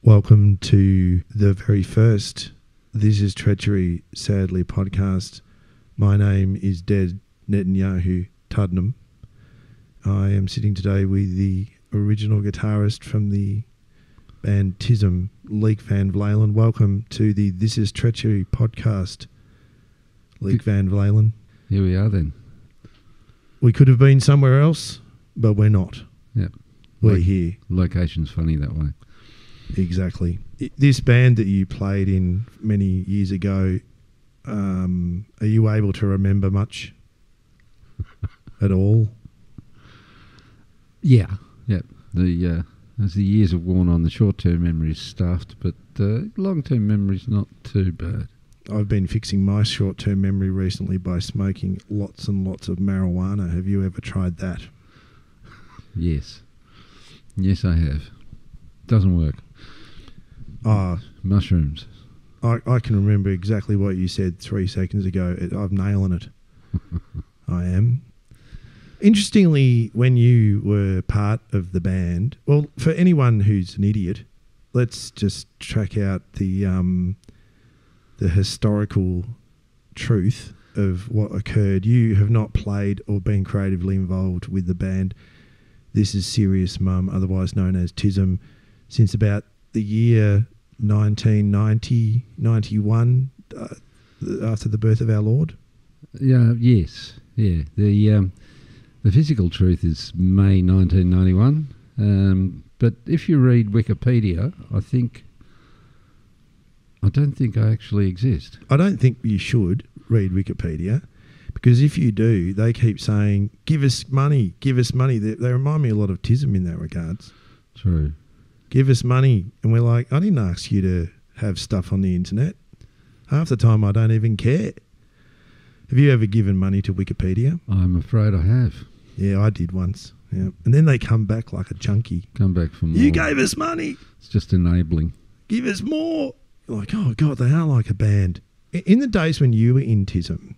Welcome to the very first This Is Treachery, Sadly podcast. My name is Des Netanyahu Tuddenham. I am sitting today with the original guitarist from the band Tism, Leek Van Vleelen. Welcome to the This Is Treachery podcast, Leek Van Vleelen. Here we are then. We could have been somewhere else, but we're not. Yep. We're here. Location's funny that way. Exactly. This band that you played in many years ago, are you able to remember much at all? Yeah. Yep. As the years have worn on, the short-term memory is stuffed, but long-term memory's not too bad. I've been fixing my short-term memory recently by smoking lots and lots of marijuana. Have you ever tried that? Yes. Yes, I have. Doesn't work. Mushrooms. I can remember exactly what you said 3 seconds ago. I'm nailing it. I am. Interestingly, when you were part of the band, well, for anyone who's an idiot, let's just track out the historical truth of what occurred. You have not played or been creatively involved with the band This Is Serious Mum, otherwise known as Tism, since about the year 1990, 91, after the birth of our Lord? Yeah. Yes. Yeah. The physical truth is May 1991. But if you read Wikipedia, I don't think I actually exist. I don't think you should read Wikipedia, because if you do, they keep saying, give us money, give us money. They remind me a lot of Tism in that regards. True. Give us money. And we're like, I didn't ask you to have stuff on the internet. Half the time I don't even care. Have you ever given money to Wikipedia? I'm afraid I have. Yeah, I did once. Yeah. And then they come back like a junkie. Come back for more. You gave us money. It's just enabling. Give us more. You're like, oh, God, they are like a band. In the days when you were in Tism,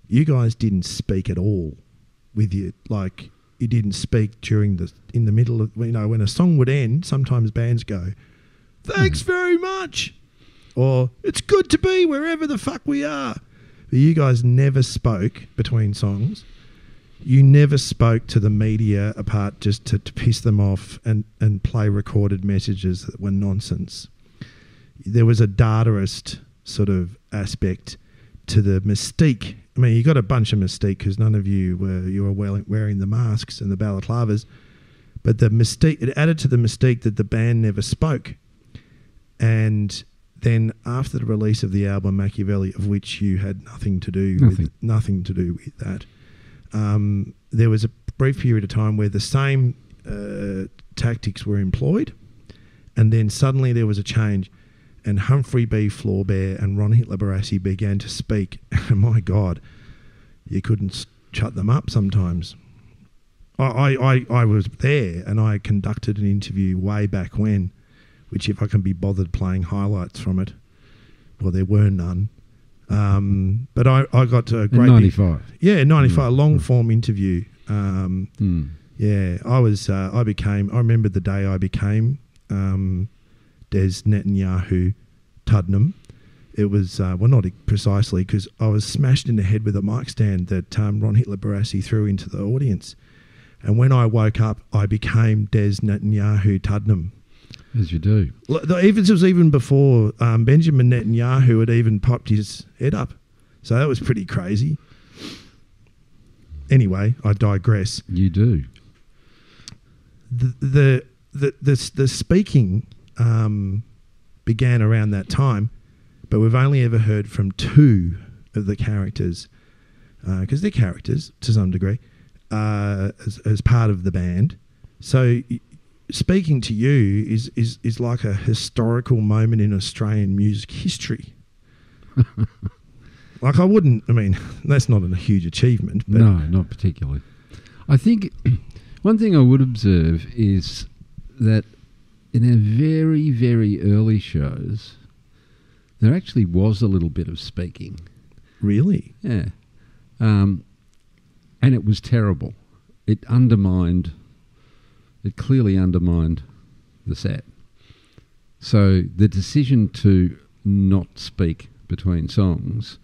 you guys didn't speak at all with you. Like, you didn't speak in the middle of, when a song would end, sometimes bands go, thanks very much. Or, it's good to be wherever the fuck we are. But you guys never spoke between songs. You never spoke to the media apart just to piss them off and play recorded messages that were nonsense. There was a dataist sort of aspect to the mystique. I mean, you got a bunch of mystique because none of you were wearing the masks and the balaclavas, but the mystique, it added to the mystique that the band never spoke. And then after the release of the album Machiavelli, of which you had nothing to do with that, there was a brief period of time where the same tactics were employed, and then suddenly there was a change. And Humphrey B. Flaubert and Ron Hitler Barassi began to speak. And my God, you couldn't shut them up sometimes. I was there and I conducted an interview way back when, which if I can be bothered playing highlights from it, well, there were none. But I got to a great... In 95. 95, long-form interview. Yeah, I remember the day I became... Des Netanyahu Tuddenham. It was, not precisely, because I was smashed in the head with a mic stand that Ron Hitler Barassi threw into the audience. And when I woke up, I became Des Netanyahu Tuddenham. As you do. This was even before Benjamin Netanyahu had even popped his head up. So that was pretty crazy. Anyway, I digress. You do. The speaking... began around that time, but we've only ever heard from 2 of the characters, because they're characters to some degree, as part of the band. So speaking to you is like a historical moment in Australian music history. Like that's not a huge achievement. But no, not particularly. I think one thing I would observe is that in our very, very early shows, there actually was a little bit of speaking. Really? Yeah. And it was terrible. It clearly undermined the set. So the decision to not speak between songs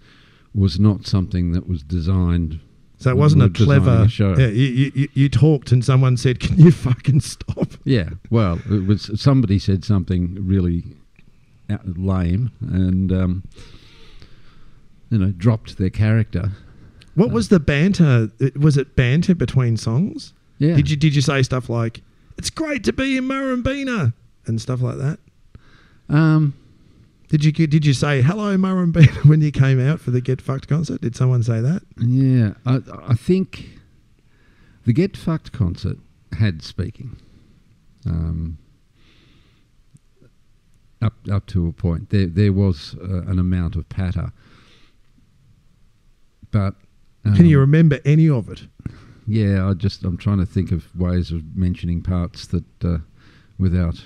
was not something that was designed. So it wasn't a designing clever show. Yeah, you talked and someone said, "Can you fucking stop?" Yeah, well, it was somebody said something really lame and dropped their character. What was the banter? Was it banter between songs? Yeah. Did you say stuff like, "It's great to be in Murrumbina" and stuff like that? Did you say hello Murrumbina when you came out for the Get Fucked concert? Did someone say that? Yeah, I think the Get Fucked concert had speaking. Up to a point, there was an amount of patter, but can you remember any of it? Yeah, I'm trying to think of ways of mentioning parts that without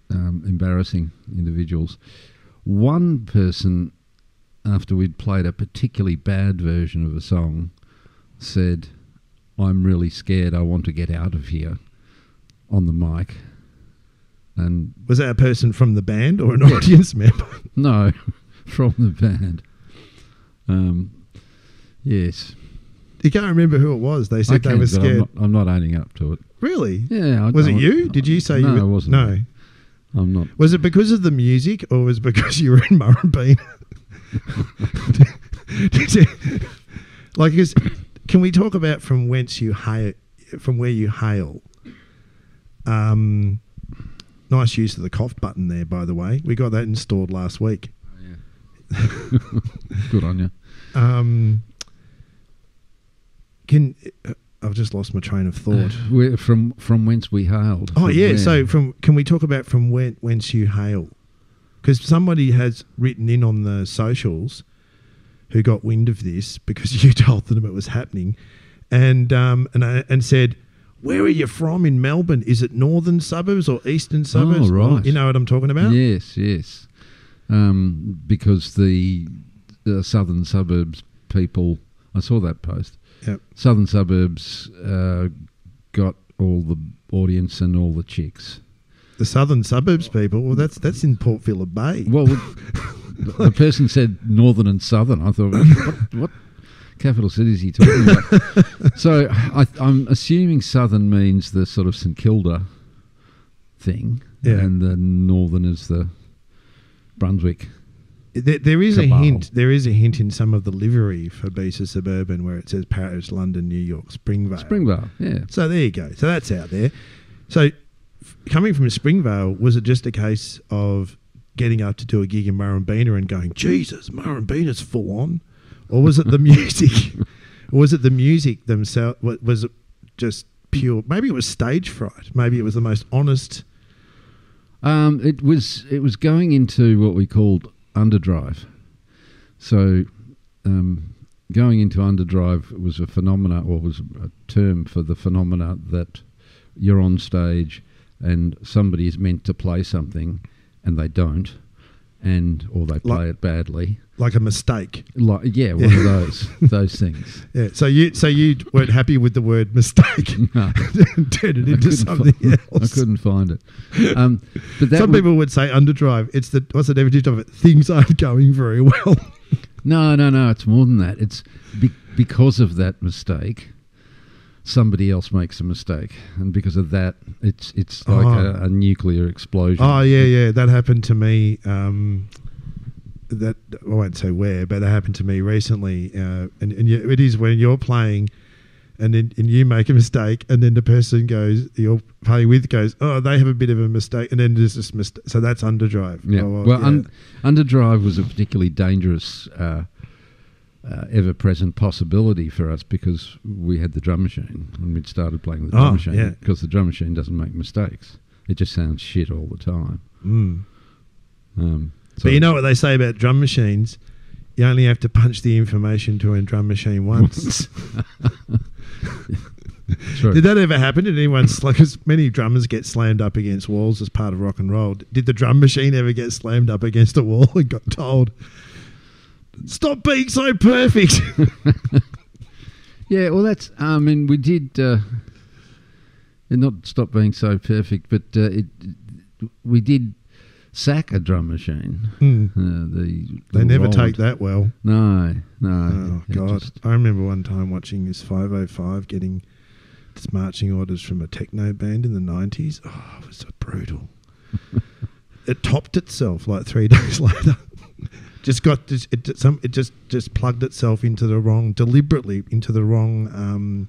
embarrassing individuals. One person, after we'd played a particularly bad version of a song, said, "I'm really scared. I want to get out of here," on the mic. And was that a person from the band or an audience member? No, from the band. Yes. You can't remember who it was. They said they were scared. I'm not owning up to it. Really? Yeah. Was it you? Did you say no, you were? it wasn't. No. Me. I'm not. Was it because of the music or was it because you were in Murrumbina? Can we talk about from where you hail? Nice use of the cough button there, by the way. We got that installed last week. Oh, yeah. Good on you. I've just lost my train of thought. From whence we hailed. Oh yeah, where? so can we talk about from whence you hail? Because somebody has written in on the socials who got wind of this because you told them it was happening, and said, "Where are you from in Melbourne? Is it northern suburbs or eastern suburbs?" Oh, right. You know what I'm talking about? Yes. Because the southern suburbs people, I saw that post. Yep. Southern suburbs got all the audience and all the chicks. The southern suburbs people, well, that's in Port Phillip Bay. Well, the person said northern and southern. I thought, what capital city is he talking about? So I'm assuming southern means the sort of St Kilda thing, and the northern is the Brunswick. There is cabal. a hint. There is a hint in some of the livery for Beast of Suburban where it says Paris, London, New York, Springvale. Springvale, yeah. So there you go. So that's out there. So coming from Springvale, was it just a case of getting up to do a gig in Murrumbina and going, "Jesus, Murrumbina's full on," or was it the music? Or was it the music themselves? Was it just pure? Maybe it was stage fright. Maybe it was the most honest. It was going into what we called underdrive. So going into underdrive was a phenomena, or was a term for the phenomena that you're on stage and somebody is meant to play something and they don't, or they play it badly. Like a mistake. One of those things. Yeah. So you weren't happy with the word mistake. No. Turned it into something else. I couldn't find it. But some people would say underdrive. It's what's the definition of it? Things aren't going very well. No. It's more than that. It's because of that mistake, somebody else makes a mistake, and because of that, it's like a nuclear explosion. Oh yeah. That happened to me. That I won't say where, but that happened to me recently. And it is when you're playing, and you make a mistake, and then the person you're playing with goes, "Oh, they have a bit of a mistake," and then there's this mistake. So that's underdrive. Yeah. Underdrive was a particularly dangerous, ever-present possibility for us because we had the drum machine and we'd started playing the drum machine. Yeah. Because the drum machine doesn't make mistakes; it just sounds shit all the time. But you know what they say about drum machines? You only have to punch the information to a drum machine once. True. Did that ever happen? Did anyone, because many drummers get slammed up against walls as part of rock and roll. Did the drum machine ever get slammed up against a wall and got told, "Stop being so perfect"? Yeah, well, that's, we did, not stop being so perfect, but we did sack a drum machine. They never take that well. No. Oh, God. I remember one time watching this 505 getting its marching orders from a techno band in the 90s. Oh, it was so brutal. It topped itself like 3 days later. It just plugged itself deliberately into the wrong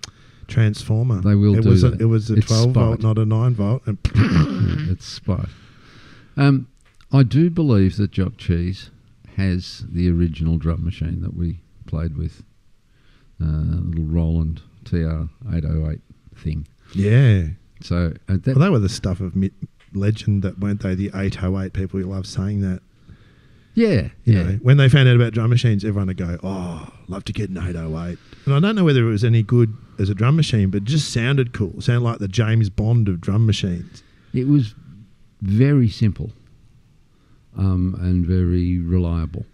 transformer. They will do that. It was a 12 volt, not a 9 volt. And it's spite. I do believe that Jock Cheese has the original drum machine that we played with, little Roland TR-808 thing. Yeah. So they were the stuff of legend, that weren't they? The 808 people who love saying that. Yeah. You know, when they found out about drum machines, everyone would go, "Oh, love to get an 808." And I don't know whether it was any good as a drum machine, but it just sounded cool. It sounded like the James Bond of drum machines. It was very simple and very reliable.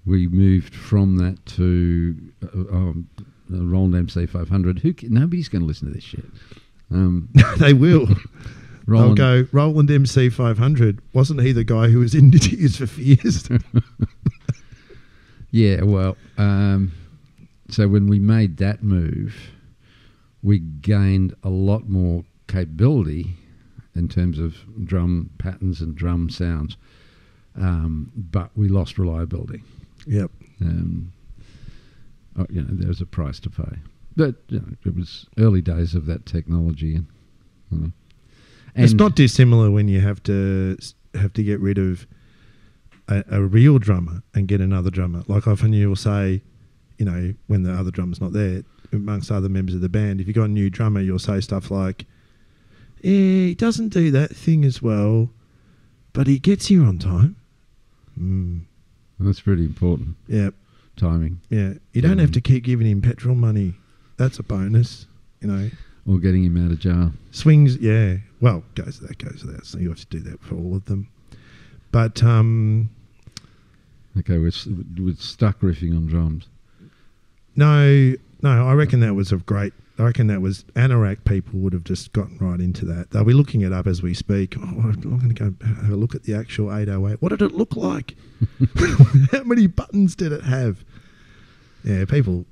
We moved from that to the Roland MC500. Nobody's going to listen to this shit. They will. Roland. They'll go, Roland MC500. Wasn't he the guy who was in Tears for Fears? Yeah, well, so when we made that move, we gained a lot more capability in terms of drum patterns and drum sounds, but we lost reliability. Yep. There was a price to pay. But it was early days of that technology. And it's not dissimilar when you have to get rid of a real drummer and get another drummer. Like often you'll say, when the other drummer's not there, amongst other members of the band, if you've got a new drummer, you'll say stuff like, he doesn't do that thing as well, but he gets here on time. That's pretty important. Yeah. Timing. Yeah. You don't have to keep giving him petrol money. That's a bonus, Or getting him out of jail. Swings, yeah. Well, goes without. So you have to do that for all of them. But okay, we're stuck riffing on drums. No. I reckon that was Anorak people would have just gotten right into that. They'll be looking it up as we speak. Oh, I'm going to go have a look at the actual 808. What did it look like? How many buttons did it have? Yeah, people.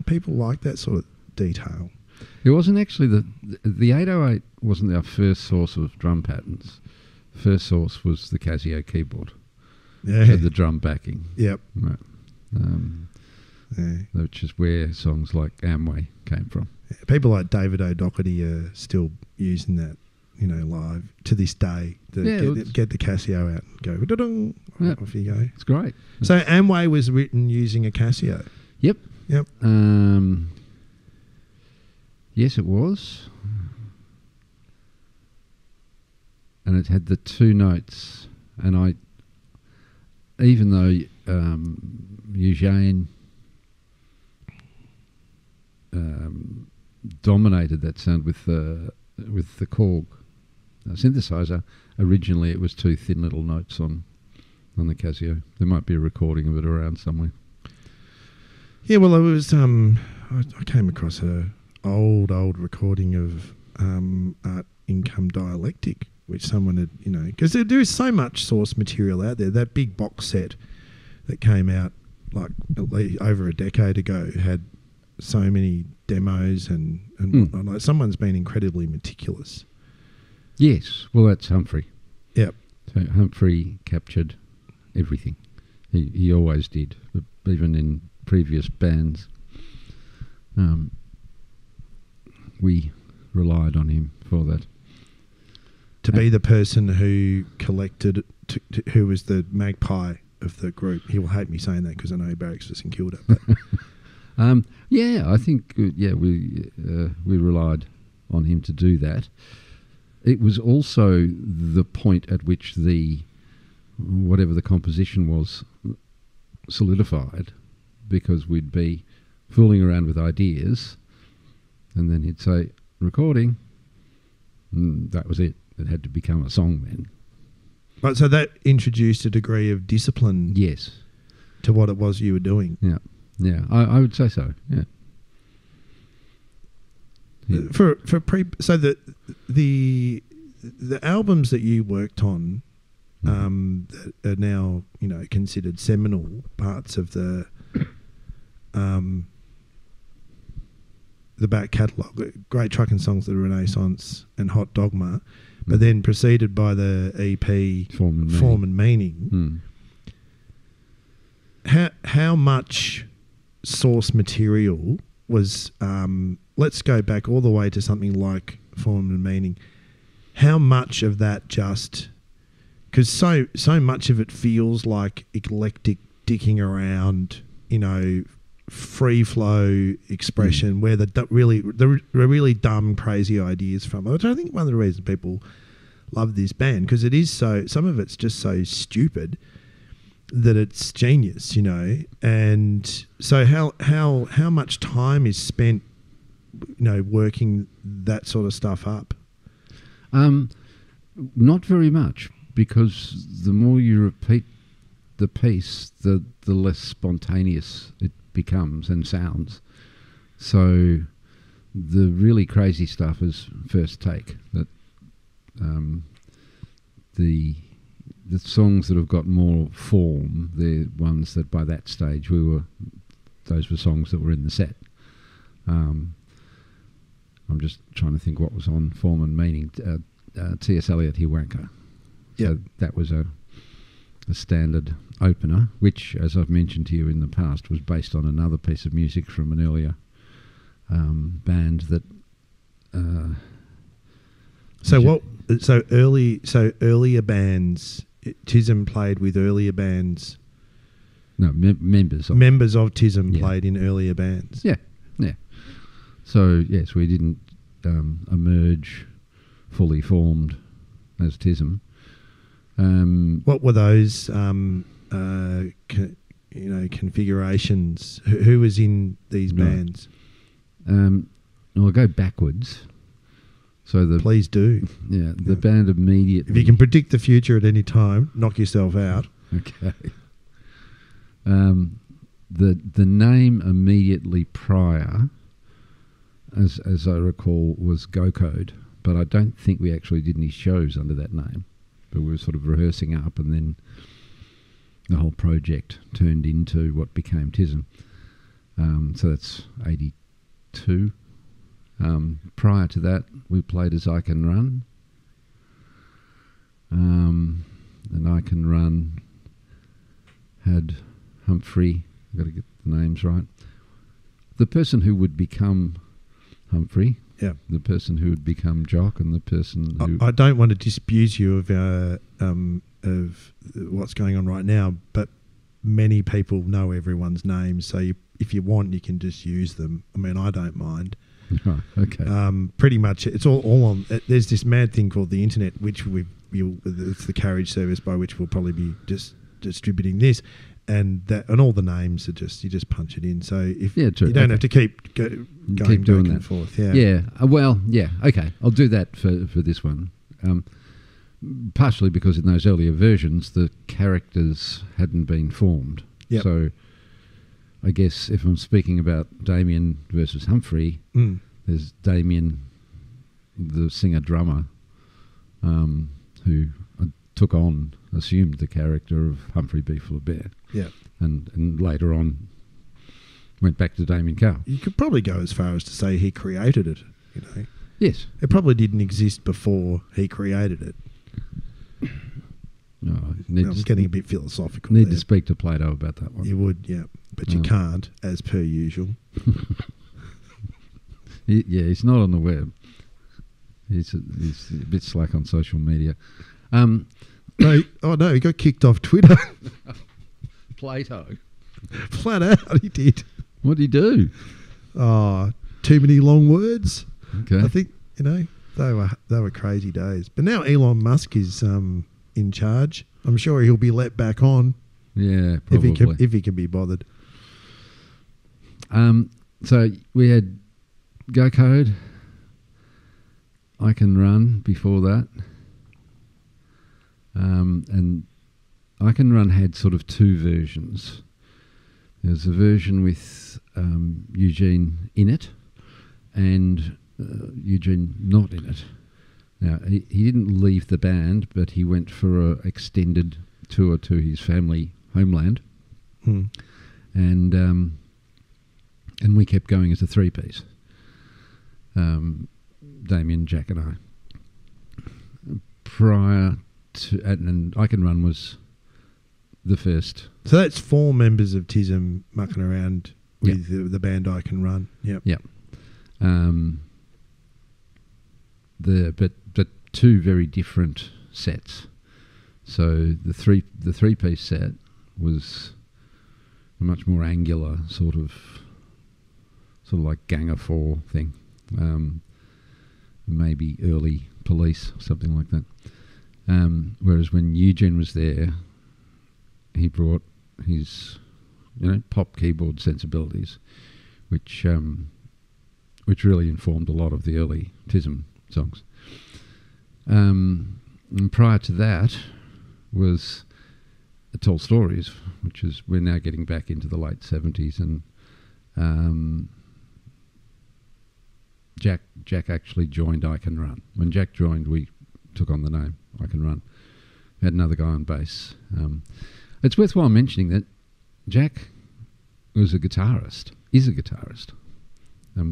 People like that sort of detail. It wasn't actually the 808 wasn't our first source of drum patterns. First source was the Casio keyboard. Yeah. Had the drum backing. Yep. Right. Which is where songs like Amway came from. Yeah, people like David O'Doherty are still using that, live to this day. Get the Casio out and go, da-dung, off you go. It's great. So Amway was written using a Casio. Yep. Yep. Yes, it was. And it had the two notes. And even though Eugene dominated that sound with the Korg synthesizer, originally it was two thin little notes on the Casio. There might be a recording of it around somewhere. Yeah, well, it was. I came across an old recording of Art Income Dialectic, which someone had, because there is so much source material out there. That big box set that came out like over a decade ago had so many demos and whatnot. Like, someone's been incredibly meticulous. Yes, well, that's Humphrey. Yep. So Humphrey captured everything. He always did, but even in previous bands, we relied on him for that. To be the person who collected, who was the magpie of the group. He will hate me saying that because I know he barracks for St Kilda. But I think we relied on him to do that. It was also the point at which whatever the composition was solidified, because we'd be fooling around with ideas, and then he'd say, recording, and that was it. It had to become a song then. Right, so that introduced a degree of discipline. Yes. To what it was you were doing. Yeah, I would say so. Yeah. So the the albums that you worked on that are now, you know, considered seminal parts of the back catalogue, Great Truckin' Songs of the Renaissance and Hot Dogma, but then preceded by the EP Form and Meaning. How much source material was, let's go back all the way to something like Form and Meaning. How much of that just, because so much of it feels like eclectic dicking around, you know, free flow expression where the really dumb, crazy ideas from, which I think one of the reasons people love this band, because it is so, some of it's just so stupid that it's genius, you know. And so how much time is spent, you know, working that sort of stuff up? Not very much, because the more you repeat the piece, the less spontaneous it becomes and sounds. So the really crazy stuff is first take. That the songs that have got more form, they're ones that by that stage those were songs that were in the set. I'm just trying to think what was on Form and Meaning. T.S. Eliot, He Wanker. So that was a standard opener, which, as I've mentioned to you in the past, was based on another piece of music from an earlier band that. Earlier bands. Tism played with earlier bands. No, members of Tism played in earlier bands. Yeah. So yes, we didn't emerge fully formed as Tism. What were those configurations? Who was in these bands? I'll go backwards. So please do. Yeah, the band immediately. If you can predict the future at any time, knock yourself out. Okay. The name immediately prior, as I recall, was Go Code, but I don't think we actually did any shows under that name. But we were sort of rehearsing up, and then the whole project turned into what became Tism. So that's 82. Prior to that, we played as I Can Run. And I Can Run had Humphrey, I've got to get the names right. The person who would become Humphrey, the person who would become Jock, and the person who... I don't want to disabuse you of what's going on right now, but many people know everyone's names, so if you want, you can just use them. I mean, I don't mind. Oh, okay. Pretty much, it's all on. There's this mad thing called the internet, which it's the carriage service by which we'll probably be just distributing this, and all the names are just, you just punch it in. So if you don't have to keep going back and forth. Okay. I'll do that for this one. Partially because in those earlier versions the characters hadn't been formed. Yep. So I guess if I'm speaking about Damien versus Humphrey, there's Damien, the singer-drummer, who assumed the character of Humphrey B. Fuller Bear. Yeah. And later on went back to Damien Carr. You could probably go as far as to say he created it, you know. Yes. It probably didn't exist before he created it. No, I'm getting a bit philosophical. Need to speak to Plato about that one. You would, yeah. But you can't, as per usual. He's not on the web. He's a bit slack on social media. No, he got kicked off Twitter. Plato. Flat out, he did. What did he do? Too many long words. Okay. I think, you know, they were crazy days. But now Elon Musk is in charge. I'm sure he'll be let back on. Yeah, probably. If he can be bothered. So we had Go Code, I Can Run before that. And I Can Run had sort of two versions. There's a version with Eugene in it and Eugene not in it. Now, he didn't leave the band, but he went for an extended tour to his family homeland. Hmm. And we kept going as a three-piece. Damien, Jack and I. Prior to... And I Can Run was the first. So that's 4 members of TISM mucking around with the band I Can Run. Yep. Yep. But 2 very different sets. So the three-piece set was a much more angular sort of like Gang of 4 thing. Maybe early Police, something like that. Whereas when Eugene was there, he brought his pop keyboard sensibilities, which really informed a lot of the early TISM songs. And prior to that was the Tall Stories, which is, we're now getting back into the late 70s, and Jack actually joined I Can Run. When Jack joined, we took on the name I Can Run. We had another guy on bass. It's worthwhile mentioning that Jack is a guitarist.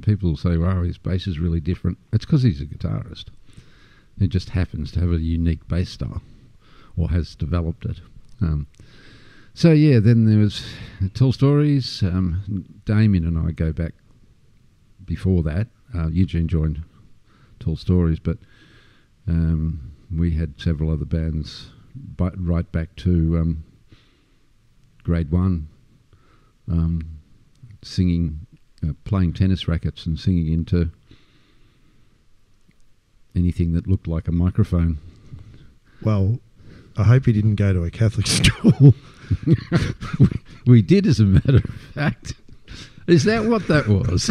People say, wow, his bass is really different. It's because he's a guitarist. He just happens to have a unique bass style, or has developed it. Then there was Tall Stories. Damien and I go back before that. Eugene joined Tall Stories, but we had several other bands right back to grade 1, singing, playing tennis rackets and singing into anything that looked like a microphone. Well, I hope you didn't go to a Catholic school. We did, as a matter of fact. Is that what that was?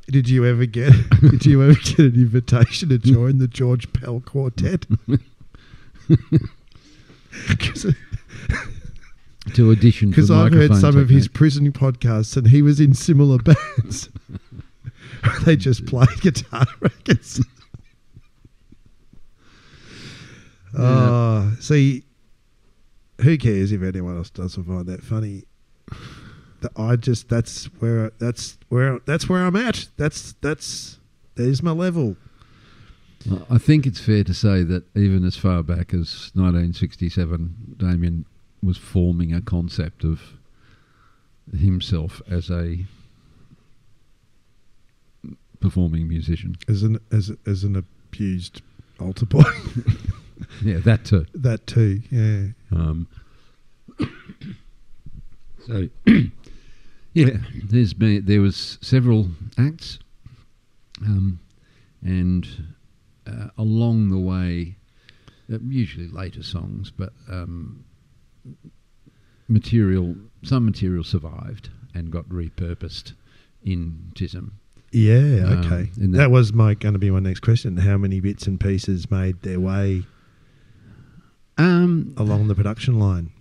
Did you ever get an invitation to join the George Pell Quartet? To audition for because I've heard some technique. of his prison podcasts, and he was in similar bands. They just played guitar rackets. See, who cares if anyone else doesn't find that funny? That's where I'm at. There's my level. I think it's fair to say that even as far back as 1967, Damien was forming a concept of himself as a performing musician. As an abused altar boy. Yeah, that too. That too, yeah. So, yeah, there was several acts, and along the way, usually later songs, but some material survived and got repurposed in TISM. Yeah, okay. That was going to be my next question. How many bits and pieces made their way along the production line?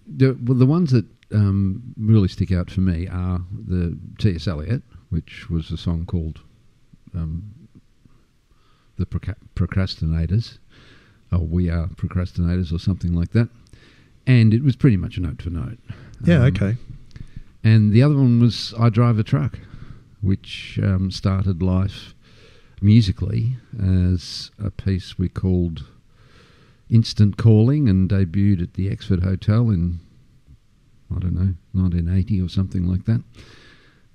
The ones that really stick out for me are the T.S. Eliot, which was a song called The Procrastinators, or We Are Procrastinators, or something like that. And it was pretty much a note for note. Yeah, okay. And the other one was I Drive a Truck, which started life musically as a piece we called Instant Calling, and debuted at the Exford Hotel in, 1980 or something like that,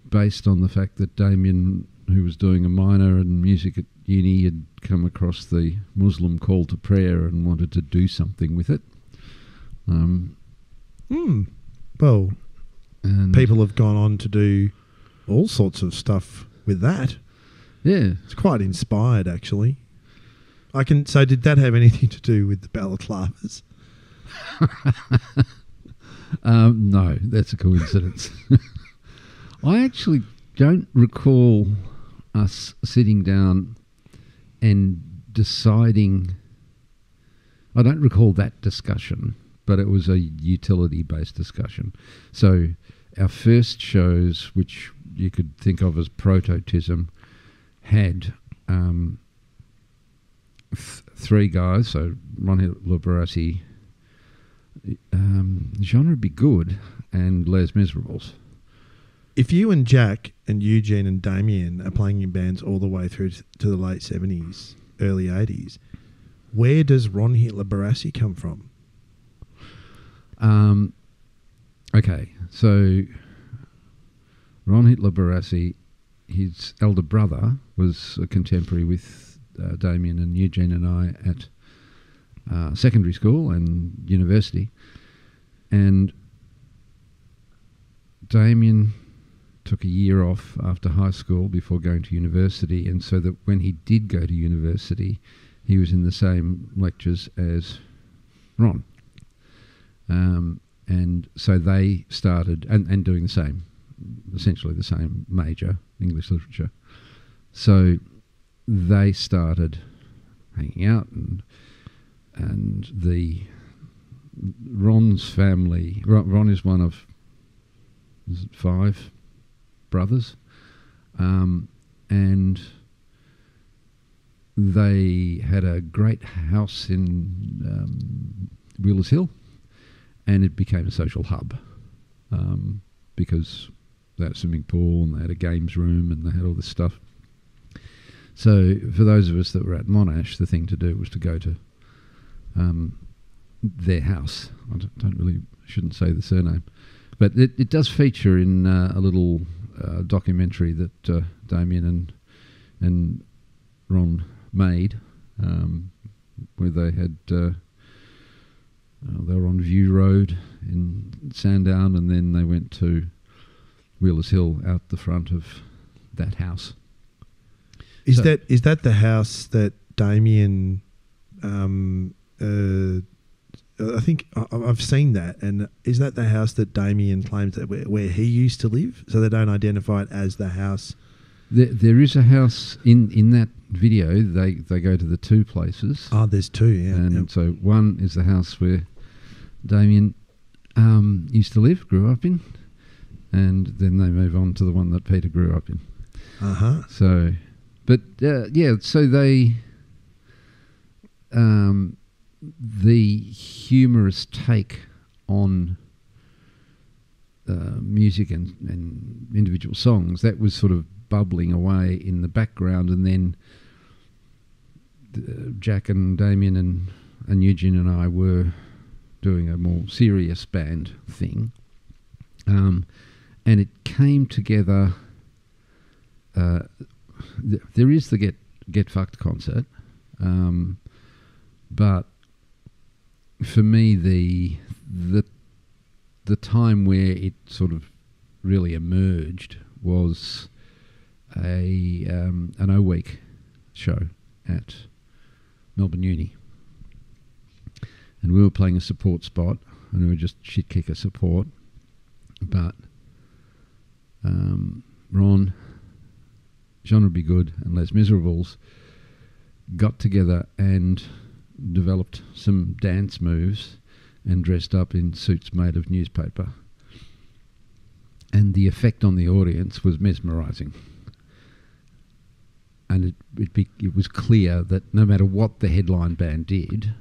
based on the fact that Damien, who was doing a minor in music at uni, had come across the Muslim call to prayer and wanted to do something with it. Well, and people have gone on to do all sorts of stuff with that. Yeah. It's quite inspired, actually. So did that have anything to do with the balaclavas? No, that's a coincidence. I actually don't recall us sitting down and deciding. I don't recall that discussion, but it was a utility-based discussion. So our first shows, which you could think of as prototism, had three guys. So Ron Hitler Barassi, Genre Be Good, and Les Miserables. If you and Jack and Eugene and Damien are playing in bands all the way through to the late 70s, early 80s, where does Ron Hitler Barassi come from? Okay, so Ron Hitler Barassi, his elder brother, was a contemporary with Damien and Eugene and I at secondary school and university. And Damien took a year off after high school before going to university, and so that when he did go to university, he was in the same lectures as Ron. And so they started, and doing the same, essentially the same major, English literature. So they started hanging out, and Ron's family, Ron is one of 5 brothers, and they had a great house in Wheelers Hill, and it became a social hub because they had a swimming pool and they had a games room and they had all this stuff. So for those of us that were at Monash, the thing to do was to go to their house. I shouldn't say the surname, but it does feature in a little documentary that Damien and Ron made, where they had they were on View Road in Sandown, and then they went to Wheelers Hill out the front of that house. Is that the house that Damien? I think I've seen that, and is that the house that Damien claims that where he used to live? So they don't identify it as the house. There is a house in that video. They go to the 2 places. Oh, there's 2, yeah. And so one is the house where Damien used to live, grew up in, and then they move on to the one that Peter grew up in. Uh-huh. So, but so they, the humorous take on music and individual songs, that was sort of bubbling away in the background, and then Jack and Damien and Eugene and I were doing a more serious band thing, and it came together. There is the Get Fucked concert, but for me the time where it sort of really emerged was an O-Week show at Melbourne Uni, and we were playing a support spot, and we were just shit kicker support, but Ron, Genre Be Good, and Les Miserables got together and developed some dance moves and dressed up in suits made of newspaper, and the effect on the audience was mesmerising. And it was clear that no matter what the headline band did,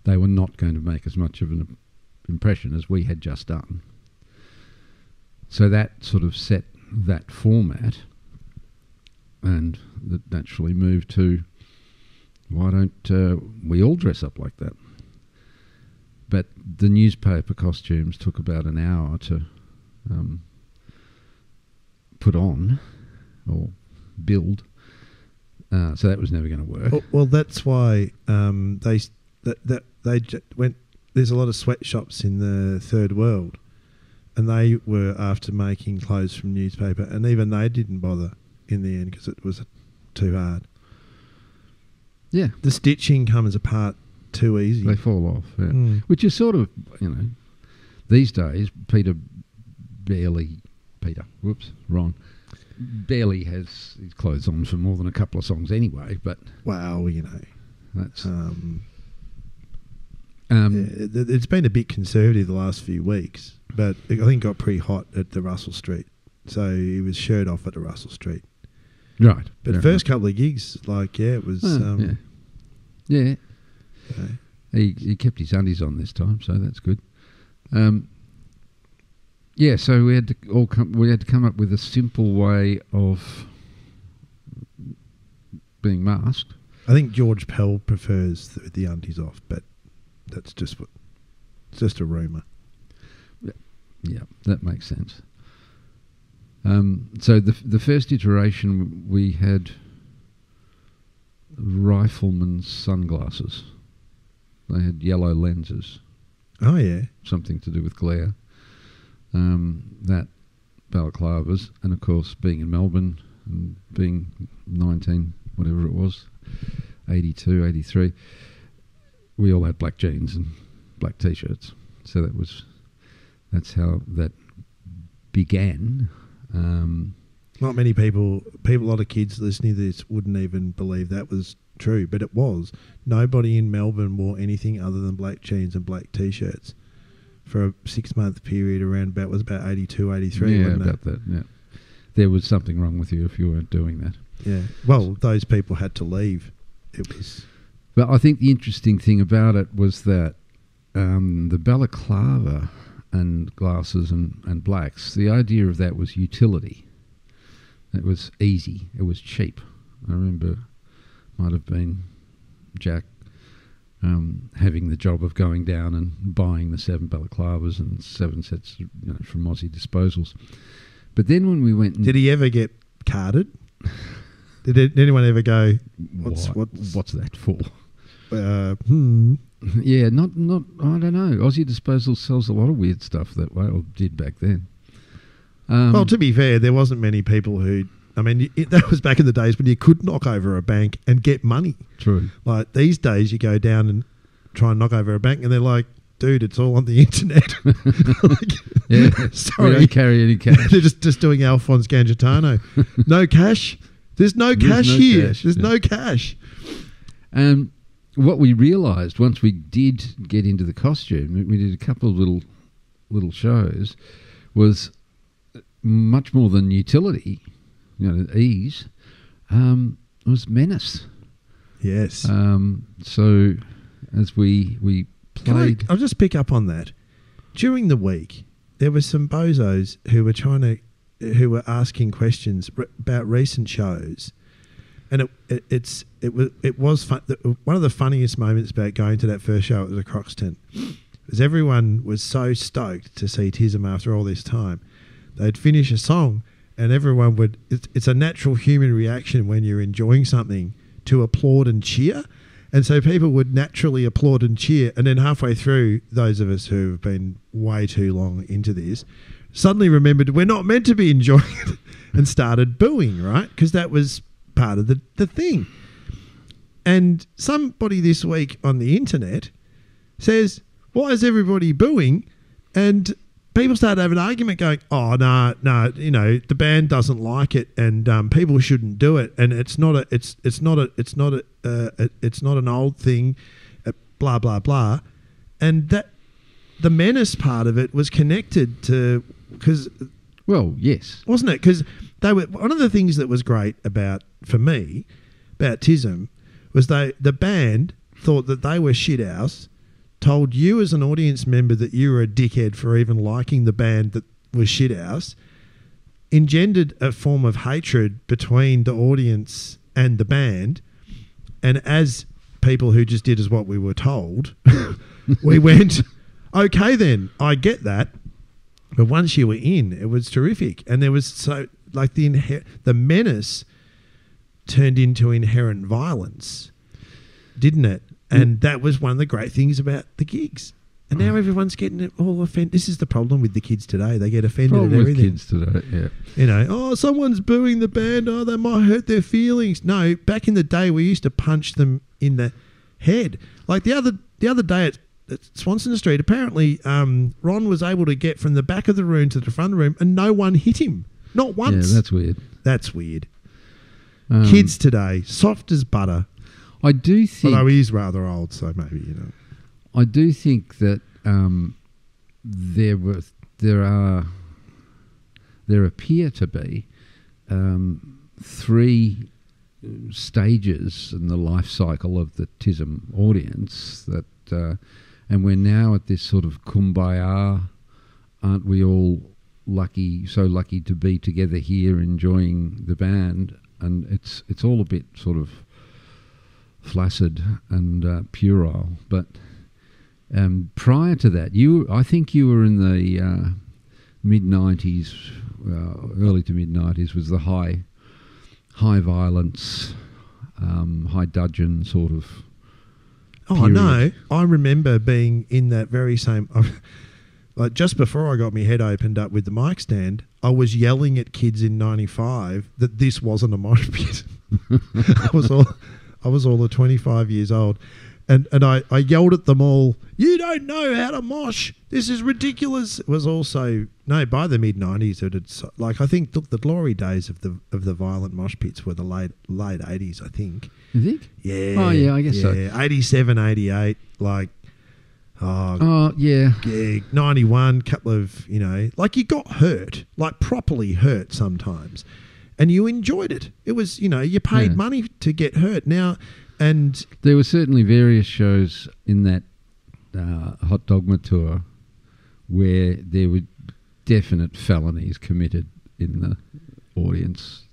they were not going to make as much of an impression as we had just done. So that sort of set that format, and that naturally moved to, why don't we all dress up like that? But the newspaper costumes took about an hour to put on or build. So that was never going to work. Well, that's why they went. There's a lot of sweatshops in the third world, and they were after making clothes from newspaper, and even they didn't bother in the end because it was too hard. Yeah, the stitching comes apart too easy. They fall off, yeah. Which is sort of, these days Ron barely has his clothes on for more than a couple of songs anyway, but wow, that's It's been a bit conservative the last few weeks, but I think it got pretty hot at the Russell Street. So he was shirt off at the Russell Street. Right. But the first couple of gigs, it was... yeah. Okay. He kept his undies on this time, so that's good. So we had to come up with a simple way of being masked. I think George Pell prefers the undies off, but that's it's just a rumour. Yeah, that makes sense. So the first iteration we had rifleman's sunglasses. They had yellow lenses. Oh yeah, something to do with glare. That balaclavas, and of course being in Melbourne and being 19, whatever it was, 82, 83, we all had black jeans and black t-shirts. So that's how that began. Not many people, a lot of kids listening to this wouldn't even believe that was true, but it was. Nobody in Melbourne wore anything other than black jeans and black t-shirts for a 6-month period was about 82, 83, yeah, wasn't about it? that, yeah. There was something wrong with you if you weren't doing that. Yeah. Well, those people had to leave. It was... But I think the interesting thing about it was that the balaclava and glasses and blacks, the idea of that was utility. It was easy. It was cheap. I remember might have been Jack having the job of going down and buying the 7 balaclavas and 7 sets from Aussie Disposals. But then when we went... Did he ever get carded? Did anyone ever go, what's that for? Yeah, not. I don't know. Aussie Disposal sells a lot of weird stuff that way, or did back then. Well, to be fair, there wasn't many people who... I mean, that was back in the days when you could knock over a bank and get money. True. Like these days, you go down and try and knock over a bank, and they're like, "Dude, it's all on the internet." Sorry, we don't carry any cash. They're just doing Alphonse Gangitano. No cash. There's no cash here. There's no cash. What we realised once we did get into the costume, we did a couple of little shows, was much more than utility, ease, was menace. Yes. So as we played... I'll just pick up on that. During the week, there were some bozos who were asking questions about recent shows. And it was fun. One of the funniest moments about going to that first show at the Croxton was everyone was so stoked to see Tism after all this time. They'd finish a song and everyone would... It's a natural human reaction when you're enjoying something to applaud and cheer. And so people would naturally applaud and cheer. And then halfway through, those of us who have been way too long into this suddenly remembered we're not meant to be enjoying it and started booing, right? Because that was part of the thing. And somebody this week on the internet says, why is everybody booing? And people started having an argument going, oh, no, the band doesn't like it and people shouldn't do it. And it's not an old thing, blah, blah, blah. And that the menace part of it was connected to, because... Well, yes. Wasn't it? Because one of the things that was great for me, about Tism, was the band thought that they were shit house, told you as an audience member that you were a dickhead for even liking the band that was shit house, engendered a form of hatred between the audience and the band, and as people who just did as what we were told, we went, okay then, I get that. But once you were in, it was terrific. And there was the menace turned into inherent violence, didn't it? And that was one of the great things about the gigs. And now everyone's getting all offended. This is the problem with the kids today. They get offended at everything. With kids today, yeah. Someone's booing the band. Oh, they might hurt their feelings. No, back in the day, we used to punch them in the head. Like the other day at Swanston Street, apparently Ron was able to get from the back of the room to the front of the room and no one hit him. Not once. Yeah, that's weird. That's weird. Kids today, soft as butter. I do think... Although he's rather old, so maybe, I do think that there appear to be 3 stages in the life cycle of the TISM audience that, and we're now at this sort of kumbaya, aren't we all lucky, so lucky to be together here enjoying the band, and it's all a bit sort of flaccid and puerile. But prior to that, I think you were in the mid-90s, early to mid-90s, was the high violence, high dudgeon sort of Oh, period. no. I remember being in that very same... like just before I got my head opened up with the mic stand, I was yelling at kids in 95 that this wasn't a mosh pit. I was all of 25 years old. And I yelled at them all, "You don't know how to mosh. This is ridiculous." It was also, no, by the mid-90s, it's like, I think the glory days of the violent mosh pits were the late 80s, I think. You think? Yeah. Oh, yeah, I guess so. 87, 88, like, Oh, yeah. 91, couple of, like you got hurt, like properly hurt sometimes, and you enjoyed it. It was, you paid money to get hurt. Now, and there were certainly various shows in that Hot Dogma tour where there were definite felonies committed in the audience.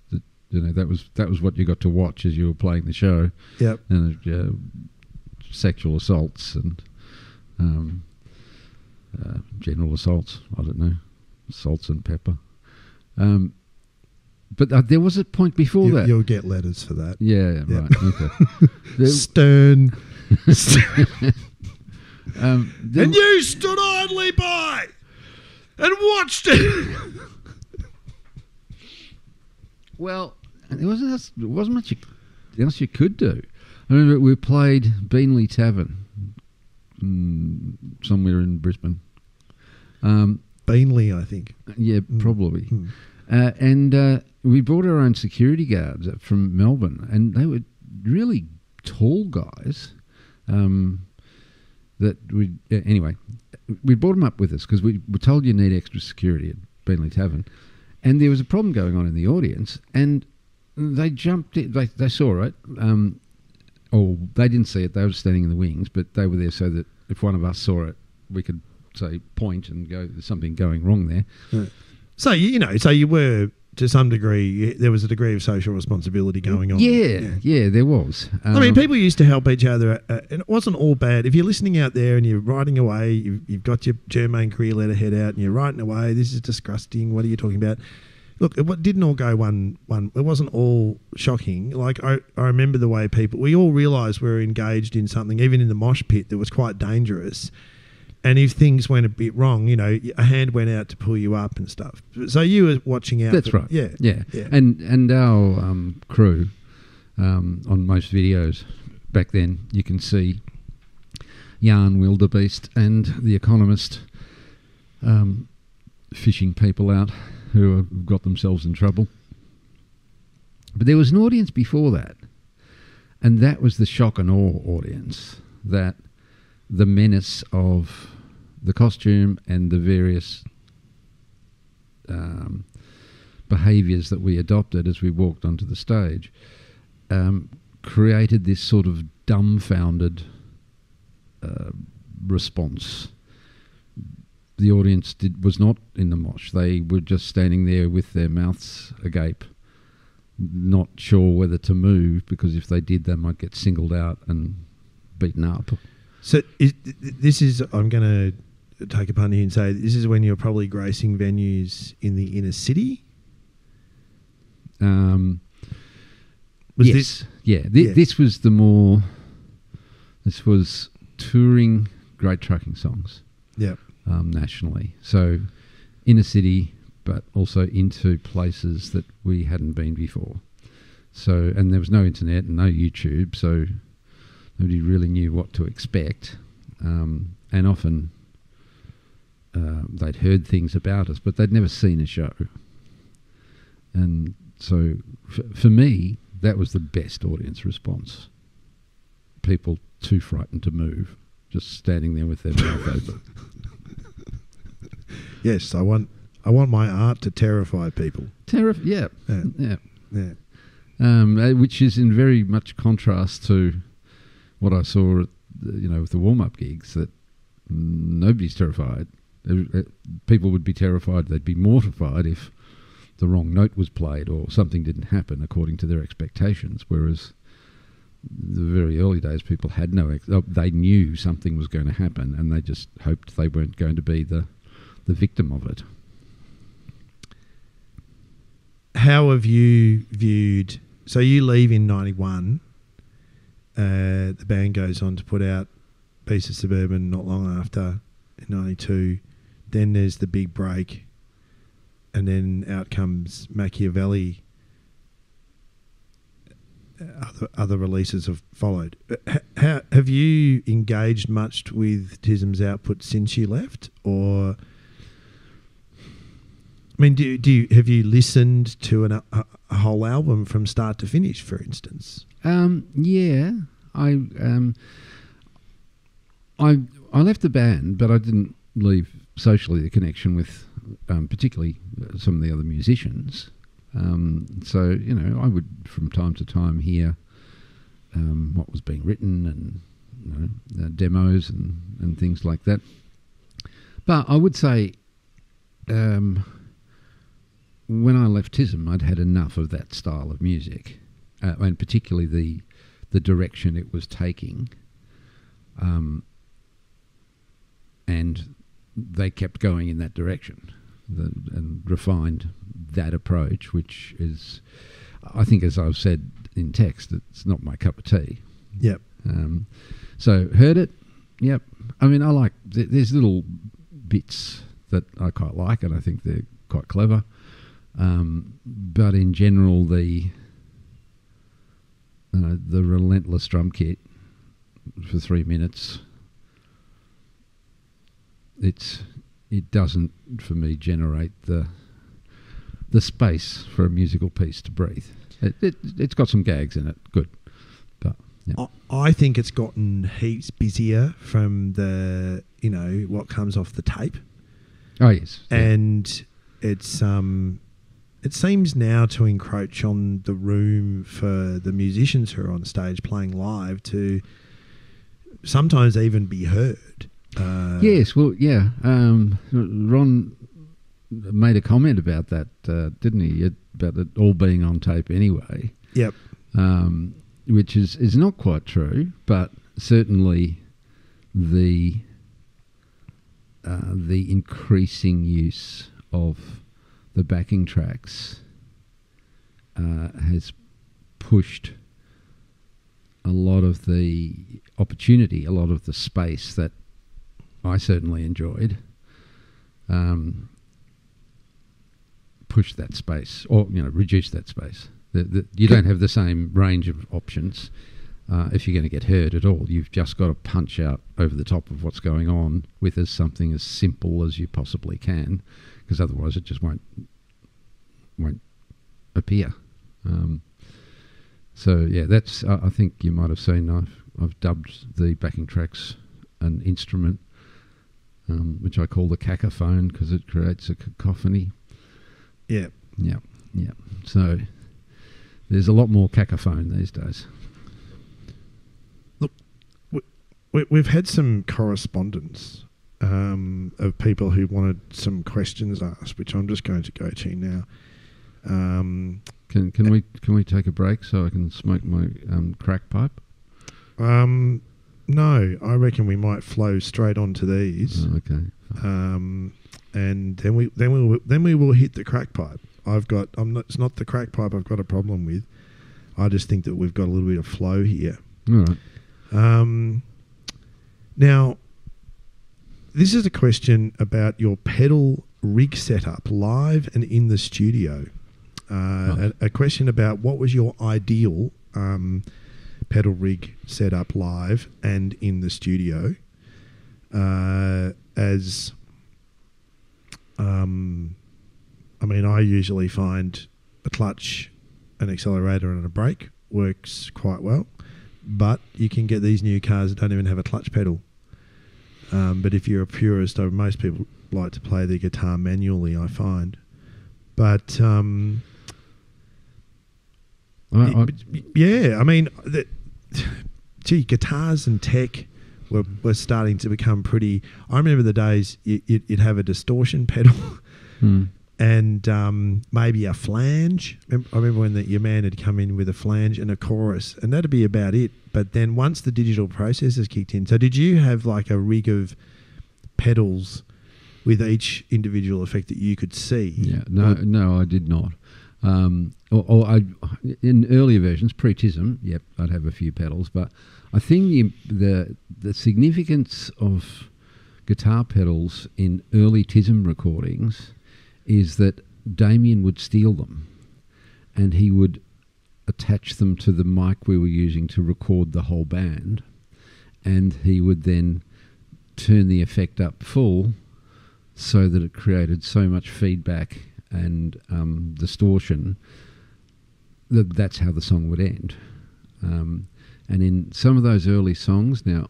That was what you got to watch as you were playing the show. Yep. And sexual assaults and general assaults. I don't know, salts and pepper. But there was a point before that. You'll get letters for that. Yeah, Yep. right. Okay. Stern. And you stood idly by and watched it. Well, there wasn't much else you could do. I remember we played Beanley Tavern somewhere in Brisbane. Beanley, I think. Yeah, probably. Mm. And we brought our own security guards up from Melbourne, and they were really tall guys. Anyway, we brought them up with us because we were told you need extra security at Beanley Tavern, and there was a problem going on in the audience, and they jumped in. They saw it, or they didn't see it. They were standing in the wings, but they were there so that if one of us saw it, we could say point and go, "There's something going wrong there." Right. So you were, to some degree, there was a degree of social responsibility going on. Yeah, there was. I mean, people used to help each other, and it wasn't all bad. If you're listening out there and you're writing away, you've got your Germain career letterhead out and you're writing away, this is disgusting, what are you talking about? Look, it didn't all go one. It wasn't all shocking. Like, I remember the way we all realised we were engaged in something, even in the mosh pit, that was quite dangerous. And if things went a bit wrong, a hand went out to pull you up and stuff. So you were watching out. That's right. Yeah. And our crew on most videos back then, you can see Jan Wildebeest and The Economist fishing people out who have got themselves in trouble. But there was an audience before that, and that was the shock and awe audience, that the menace of the costume and the various behaviours that we adopted as we walked onto the stage created this sort of dumbfounded response. The audience was not in the mosh. They were just standing there with their mouths agape, not sure whether to move, because if they did, they might get singled out and beaten up. So I'm going to take a pun here and say this is when you're probably gracing venues in the inner city? This was this was touring Great Trucking Songs. Yeah. Nationally. So inner city, but also into places that we hadn't been before. So, and there was no internet and no YouTube, so nobody really knew what to expect. And often they'd heard things about us, but they'd never seen a show. And so for me, that was the best audience response. People too frightened to move, just standing there with their mouth open. Yes, I want my art to terrify people. Yeah. Yeah. Which is in very much contrast to what I saw at with the warm-up gigs, that nobody's terrified. People would be terrified, they'd be mortified if the wrong note was played or something didn't happen according to their expectations, whereas the very early days people had they knew something was going to happen and they just hoped they weren't going to be the victim of it. How have you viewed... So you leave in 91, the band goes on to put out Beast of Suburban not long after, in 92. Then there's the big break, and then out comes Machiavelli. Other releases have followed. How have you engaged much with TISM's output since you left, or... I mean, have you listened to a whole album from start to finish, for instance? Yeah, I left the band, but I didn't leave socially the connection with particularly some of the other musicians. So I would from time to time hear what was being written and demos and things like that. But I would say. When I left TISM, I'd had enough of that style of music, and particularly the direction it was taking. And they kept going in that direction and refined that approach, which is, I think, as I've said in text, it's not my cup of tea. Yep. So heard it. Yep. I mean, I like, there's little bits that I quite like, and I think they're quite clever. But in general, the relentless drum kit for 3 minutes, it doesn't for me generate the space for a musical piece to breathe. It's got some gags in it, good, but yeah. I think it's gotten heaps busier from the what comes off the tape. Oh yes, and it's it seems now to encroach on the room for the musicians who are on stage playing live to sometimes even be heard. Yes, well, yeah. Ron made a comment about that, didn't he? About it all being on tape anyway. Yep. Which is not quite true, but certainly the increasing use of the backing tracks has pushed a lot of the opportunity, a lot of the space that I certainly enjoyed, pushed that space, or reduced that space. You don't have the same range of options if you're going to get heard at all. You've just got to punch out over the top of what's going on with something as simple as you possibly can, because otherwise it just won't appear. So yeah, that's. I think you might have seen I've dubbed the backing tracks an instrument, which I call the cacophone because it creates a cacophony. Yeah. Yeah. Yeah. So there's a lot more cacophone these days. Look, we've had some correspondence of people who wanted some questions asked, which I'm just going to go to now. Can we take a break so I can smoke my crack pipe? No, I reckon we might flow straight onto these. Oh, okay. And then we will hit the crack pipe. It's not the crack pipe I've got a problem with. I just think that we've got a little bit of flow here. All right. Now, this is a question about your pedal rig setup live and in the studio. A question about what was your ideal pedal rig setup live and in the studio. I usually find a clutch, an accelerator and a brake works quite well, but you can get these new cars that don't even have a clutch pedal. But if you're a purist, most people like to play the guitar manually, I find. But yeah, I mean, guitars and tech were starting to become pretty. I remember the days you'd have a distortion pedal and maybe a flange. I remember when your man had come in with a flange and a chorus, and that'd be about it. But then once the digital processors kicked in, so did you have like a rig of pedals with each individual effect that you could see? Yeah, no, I did not. In earlier versions, pre-TISM, yep, I'd have a few pedals, but I think the significance of guitar pedals in early TISM recordings is that Damien would steal them, and he would attach them to the mic we were using to record the whole band, and he would then turn the effect up full so that it created so much feedback and distortion that's how the song would end. And in some of those early songs, now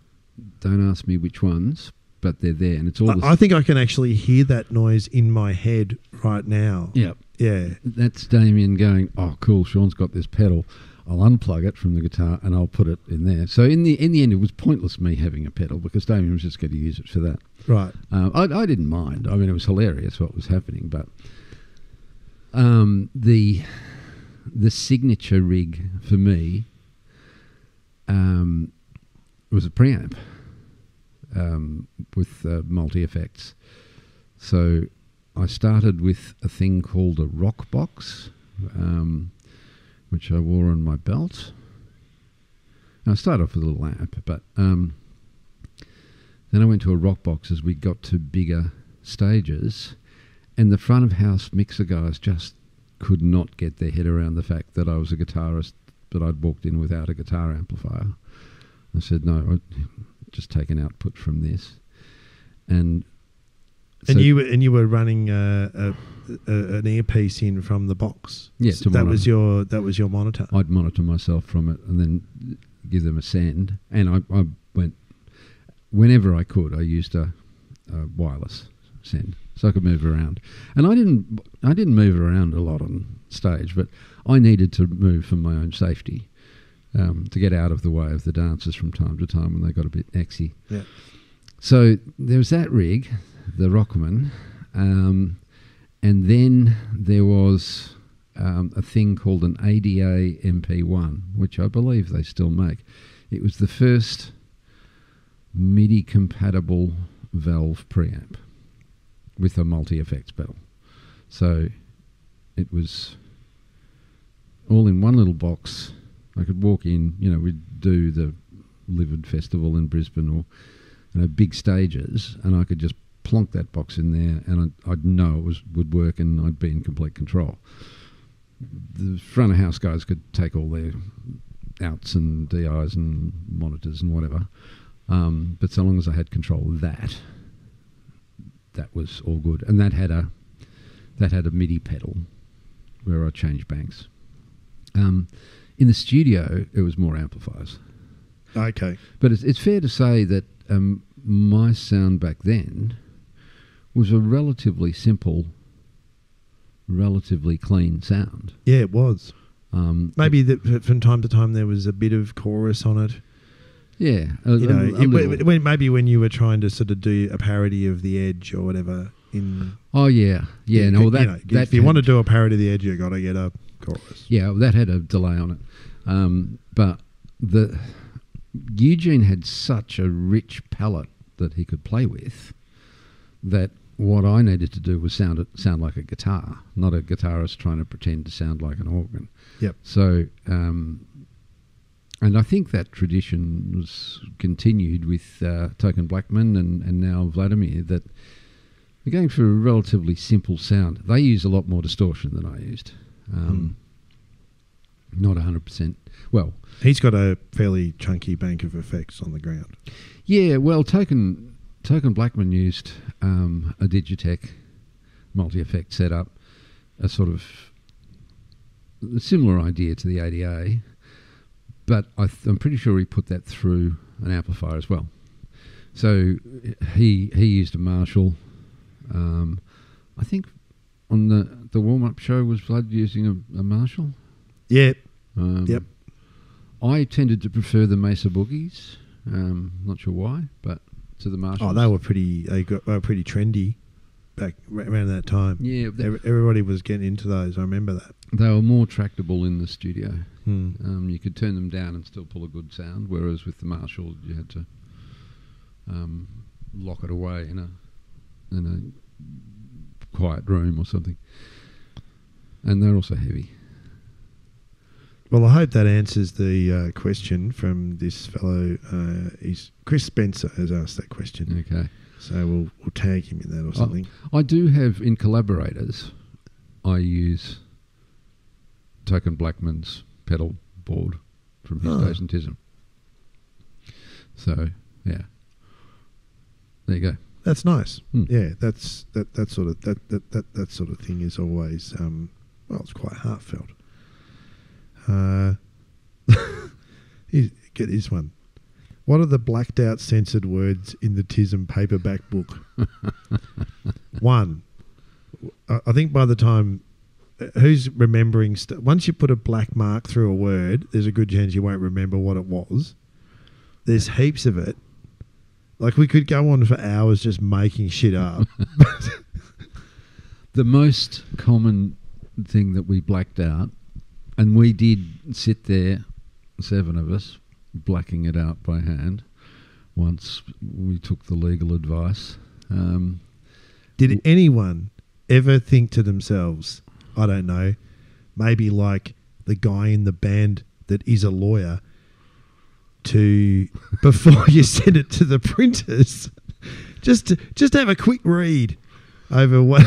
don't ask me which ones, but they're there, and it's all. I think I can actually hear that noise in my head right now. Yep. Yeah. That's Damien going, oh, cool, Sean's got this pedal. I'll unplug it from the guitar and I'll put it in there. So in the end, it was pointless me having a pedal because Damien was just going to use it for that. Right. I didn't mind. I mean, it was hilarious what was happening, but the signature rig for me was a preamp with multi effects. So I started with a thing called a rock box, which I wore on my belt. And I started off with a little amp, but then I went to a rock box as we got to bigger stages, and the front of house mixer guys just could not get their head around the fact that I was a guitarist, but I'd walked in without a guitar amplifier. I said, no, I'd just take an output from this. And you were running an earpiece in from the box. Yes, yeah, that was your monitor. I'd monitor myself from it and then give them a send. And I went whenever I could. I used a wireless send so I could move around. And I didn't move around a lot on stage, but I needed to move for my own safety to get out of the way of the dancers from time to time when they got a bit exy. Yeah. So there was that rig, the Rockman, and then there was a thing called an ADA MP1, which I believe they still make. It was the first MIDI-compatible valve preamp with a multi-effects pedal. So it was all in one little box. I could walk in, we'd do the Livid Festival in Brisbane or big stages, and I could just plonk that box in there and I'd know it would work and I'd be in complete control. The front of house guys could take all their outs and DIs and monitors and whatever, but so long as I had control of that was all good. And that had a MIDI pedal where I changed banks. In the studio, it was more amplifiers. Okay. But it's fair to say that my sound back then was a relatively simple, relatively clean sound. Yeah, it was. Maybe from time to time there was a bit of chorus on it. Yeah. Maybe when you were trying to sort of do a parody of The Edge or whatever. Oh, yeah. Yeah, if you want to do a parody of The Edge, you've got to get a chorus. Yeah, that had a delay on it. But Eugene had such a rich palette that he could play with that what I needed to do was sound like a guitar, not a guitarist trying to pretend to sound like an organ. Yep. So, and I think that tradition was continued with Token Blackman and now Vladimir, that they're going for a relatively simple sound. They use a lot more distortion than I used. Not 100%. Well, he's got a fairly chunky bank of effects on the ground. Yeah, well, Token Blackman used a Digitech multi-effect setup, a sort of a similar idea to the ADA, but I'm pretty sure he put that through an amplifier as well. So he used a Marshall. I think on the warm-up show was Blood using a Marshall. Yeah. Yep. I tended to prefer the Mesa Boogies. Not sure why, but to the Marshalls. Oh, they were pretty trendy back around that time. Yeah. Everybody was getting into those. I remember that. They were more tractable in the studio. Hmm. You could turn them down and still pull a good sound, whereas with the Marshall you had to lock it away in a quiet room or something. And they're also heavy. Well, I hope that answers the question from this fellow. Chris Spencer has asked that question. Okay. So we'll tag him in that or something. I do have, in collaborators, I use Token Blackman's pedal board from his days in Tism. So, yeah. There you go. That's nice. Yeah, that sort of thing is always it's quite heartfelt. Get this one. What are the blacked out censored words in the Tism paperback book? One, I think by the time, who's remembering, once you put a black mark through a word, there's a good chance you won't remember what it was. There's heaps of it. Like, we could go on for hours just making shit up. The most common thing that we blacked out, and we did sit there, 7 of us, blacking it out by hand once we took the legal advice. Did anyone ever think to themselves, I don't know, maybe like the guy in the band that is a lawyer, to, before you send it to the printers, just have a quick read over what...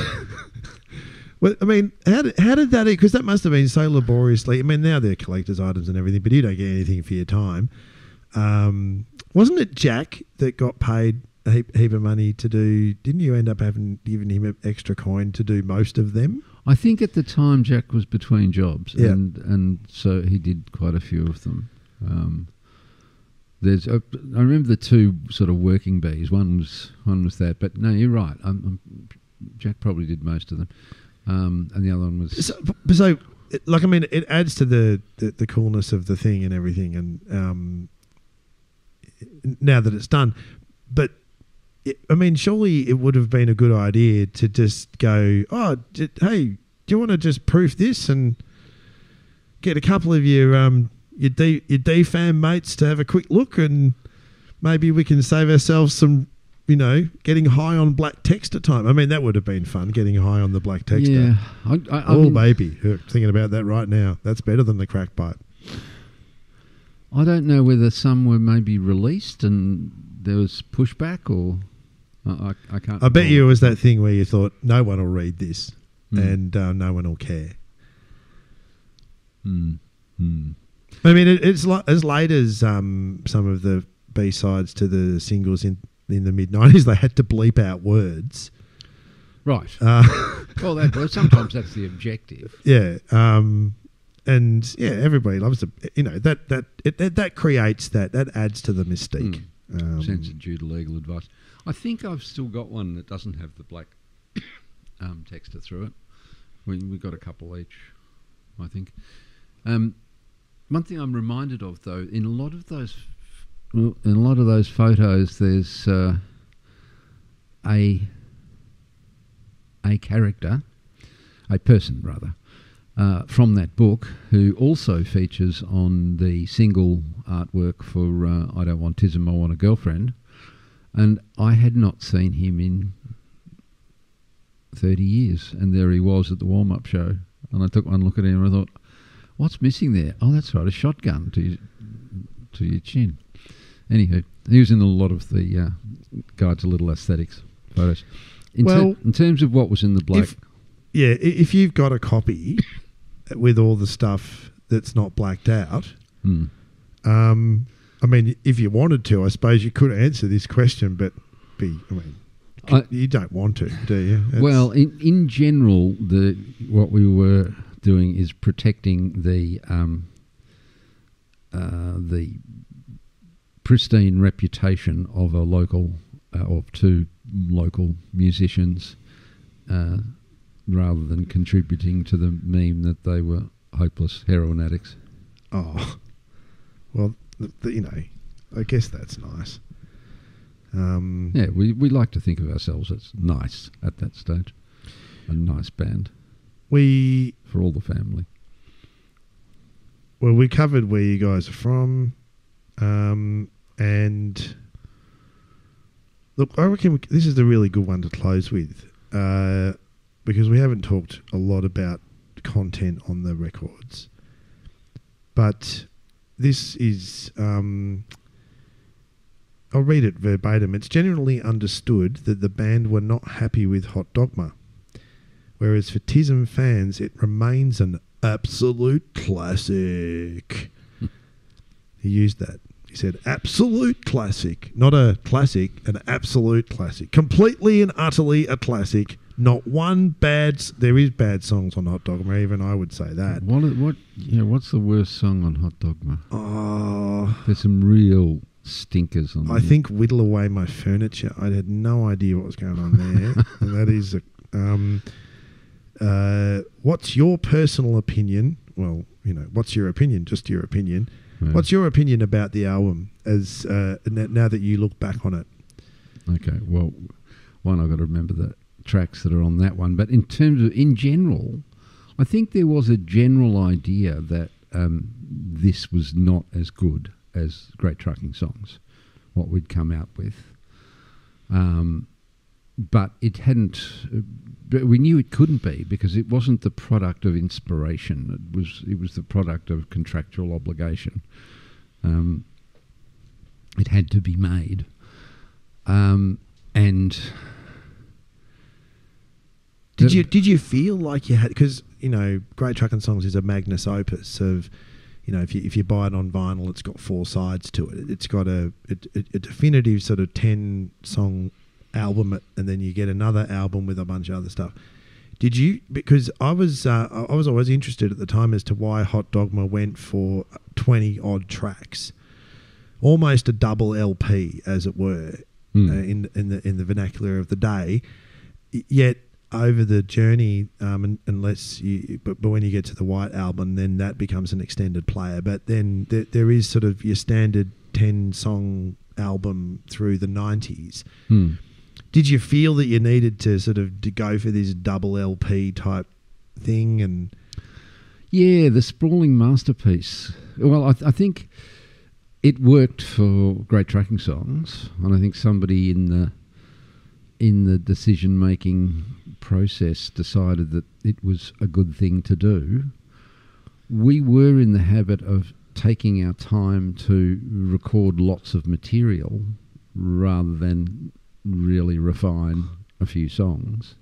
Well, I mean, how did that... Because that must have been so laboriously... I mean, now they're collector's items and everything, but you don't get anything for your time. Wasn't it Jack that got paid a heap of money to do... Didn't you end up giving him an extra coin to do most of them? I think at the time Jack was between jobs, yeah. and so he did quite a few of them. I remember the 2 sort of working bees. One was that, but no, you're right. Jack probably did most of them. And the other one was... So like, I mean, it adds to the coolness of the thing and everything, and now that it's done. But, I mean, surely it would have been a good idea to just go, hey, do you want to just proof this and get a couple of your DFAM mates to have a quick look, and maybe we can save ourselves some... getting high on black text at time. I mean, that would have been fun, getting high on the black text. Yeah. I mean, baby. Thinking about that right now. That's better than the crack pipe. I don't know whether some were maybe released and there was pushback, or... I can't... I bet you it was that thing where you thought, no one will read this and no one will care. I mean, it's like, as late as some of the B-sides to the singles in the mid-90s, they had to bleep out words. Right. Well, sometimes that's the objective. Yeah. And yeah, everybody loves it. That creates that adds to the mystique. Censored due to legal advice. I think I've still got one that doesn't have the black texture through it. We got a couple each, I think. One thing I'm reminded of, though, in a lot of those photos, there's a character, a person rather, from that book, who also features on the single artwork for I Don't Want Tism, I Want a Girlfriend, and I had not seen him in 30 years, and there he was at the warm-up show, and I took one look at him and I thought, what's missing there? Oh, that's right, a shotgun to your chin. Anywho, he was in a lot of the Guide to Little Aesthetics photos. In terms of what was in the black... If you've got a copy with all the stuff that's not blacked out, I mean, if you wanted to, I suppose you could answer this question, but you don't want to, do you? Well, in general, what we were doing is protecting the pristine reputation of a local, of two local musicians, rather than contributing to the meme that they were hopeless heroin addicts. Oh, well, I guess that's nice. Yeah, we like to think of ourselves as nice at that stage. A nice band. For all the family. Well, we covered where you guys are from. And look, I reckon this is a really good one to close with, because we haven't talked a lot about content on the records. But this is, I'll read it verbatim. It's generally understood that the band were not happy with Hot Dogma, whereas for TISM fans, it remains an absolute classic. He used that. He said, absolute classic. Not a classic, an absolute classic. Completely and utterly a classic. Not one bad... There is bad songs on Hot Dogma, even I would say that. What's the worst song on Hot Dogma? Oh, there's some real stinkers on I think Whittle Away My Furniture. I had no idea what was going on there. And that is... what's your personal opinion? Well, what's your opinion? Just your opinion. Yeah. What's your opinion about the album as now that you look back on it? Okay, well, one, I've got to remember the tracks that are on that one. But in terms of, in general, I think there was a general idea that this was not as good as Great Trucking Songs, what we'd come out with. But it hadn't... But we knew it couldn't be because it wasn't the product of inspiration. It was the product of contractual obligation. It had to be made. And... Did you feel like you had... Because, Great Trucking Songs is a magnus opus of... if you buy it on vinyl, it's got 4 sides to it. It's got a definitive sort of 10-song album, and then you get another album with a bunch of other stuff. Did you? Because I was always interested at the time as to why Hot Dogma went for 20 odd tracks, almost a double LP, as it were, in the vernacular of the day. Yet over the journey, but when you get to the White Album, then that becomes an extended player. But then there is sort of your standard 10-song album through the 90s. Did you feel that you needed to to go for this double LP type thing? And yeah, the sprawling masterpiece. Well, I think it worked for Great Trucking Songs, and I think somebody in the decision-making process decided that it was a good thing to do. We were in the habit of taking our time to record lots of material rather than really refine a few songs,